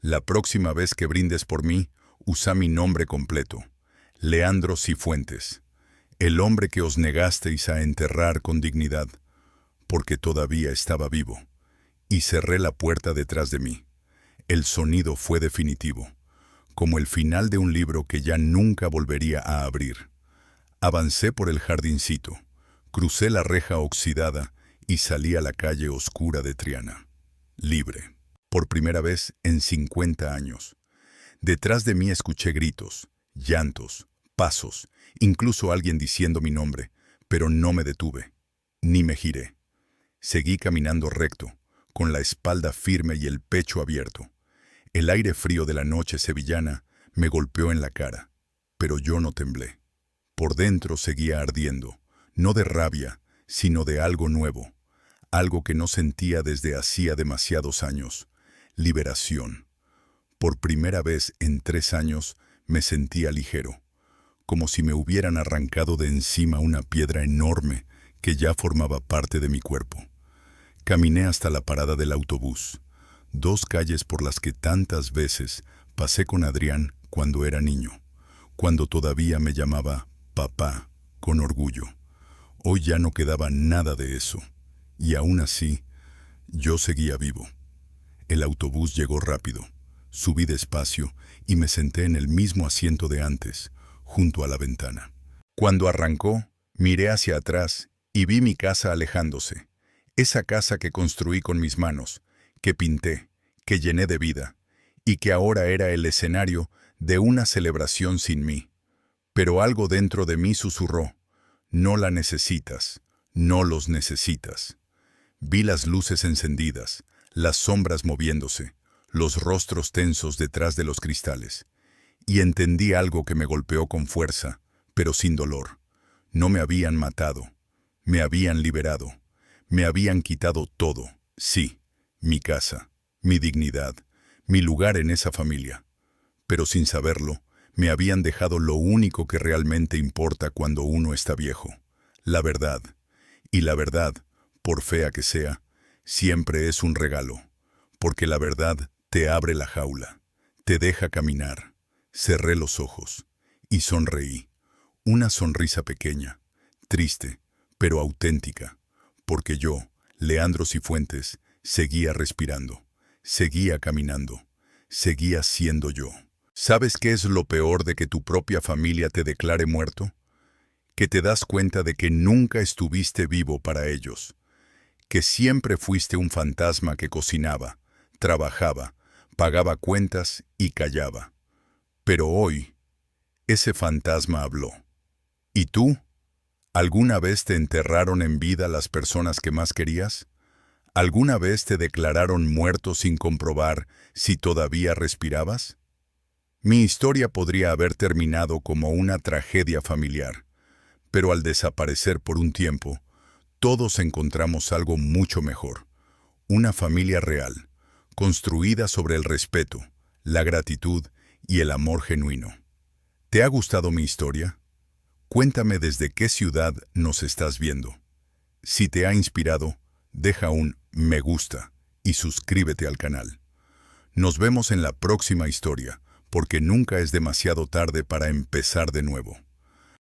Speaker 1: La próxima vez que brindes por mí, usa mi nombre completo. Leandro Cifuentes. El hombre que os negasteis a enterrar con dignidad, porque todavía estaba vivo. Y cerré la puerta detrás de mí. El sonido fue definitivo, como el final de un libro que ya nunca volvería a abrir. Avancé por el jardincito, crucé la reja oxidada y salí a la calle oscura de Triana. Libre. Por primera vez en 50 años. Detrás de mí escuché gritos, llantos, pasos, incluso alguien diciendo mi nombre, pero no me detuve, ni me giré. Seguí caminando recto, con la espalda firme y el pecho abierto. El aire frío de la noche sevillana me golpeó en la cara, pero yo no temblé. Por dentro seguía ardiendo, no de rabia, sino de algo nuevo, algo que no sentía desde hacía demasiados años. Liberación. Por primera vez en 3 años me sentía ligero, como si me hubieran arrancado de encima una piedra enorme que ya formaba parte de mi cuerpo. Caminé hasta la parada del autobús, 2 calles por las que tantas veces pasé con Adrián cuando era niño, cuando todavía me llamaba papá con orgullo. Hoy ya no quedaba nada de eso, y aún así, yo seguía vivo. El autobús llegó rápido, subí despacio y me senté en el mismo asiento de antes, junto a la ventana. Cuando arrancó, miré hacia atrás y vi mi casa alejándose, esa casa que construí con mis manos, que pinté, que llené de vida, y que ahora era el escenario de una celebración sin mí. Pero algo dentro de mí susurró, no la necesitas, no los necesitas. Vi las luces encendidas, las sombras moviéndose, los rostros tensos detrás de los cristales, y entendí algo que me golpeó con fuerza, pero sin dolor. No me habían matado, me habían liberado, me habían quitado todo, sí, mi casa, mi dignidad, mi lugar en esa familia. Pero sin saberlo, me habían dejado lo único que realmente importa cuando uno está viejo, la verdad. Y la verdad, por fea que sea, siempre es un regalo, porque la verdad te abre la jaula, te deja caminar. Cerré los ojos y sonreí, una sonrisa pequeña, triste, pero auténtica, porque yo, Leandro Cifuentes, Seguía respirando, seguía caminando, seguía siendo yo. ¿Sabes qué es lo peor de que tu propia familia te declare muerto? Que te das cuenta de que nunca estuviste vivo para ellos, que siempre fuiste un fantasma que cocinaba, trabajaba, pagaba cuentas y callaba. Pero hoy, ese fantasma habló. ¿Y tú? ¿Alguna vez te enterraron en vida las personas que más querías? ¿Alguna vez te declararon muerto sin comprobar si todavía respirabas? Mi historia podría haber terminado como una tragedia familiar, pero al desaparecer por un tiempo, todos encontramos algo mucho mejor, una familia real, construida sobre el respeto, la gratitud y el amor genuino. ¿Te ha gustado mi historia? Cuéntame desde qué ciudad nos estás viendo. Si te ha inspirado, deja un me gusta y suscríbete al canal. Nos vemos en la próxima historia, porque nunca es demasiado tarde para empezar de nuevo.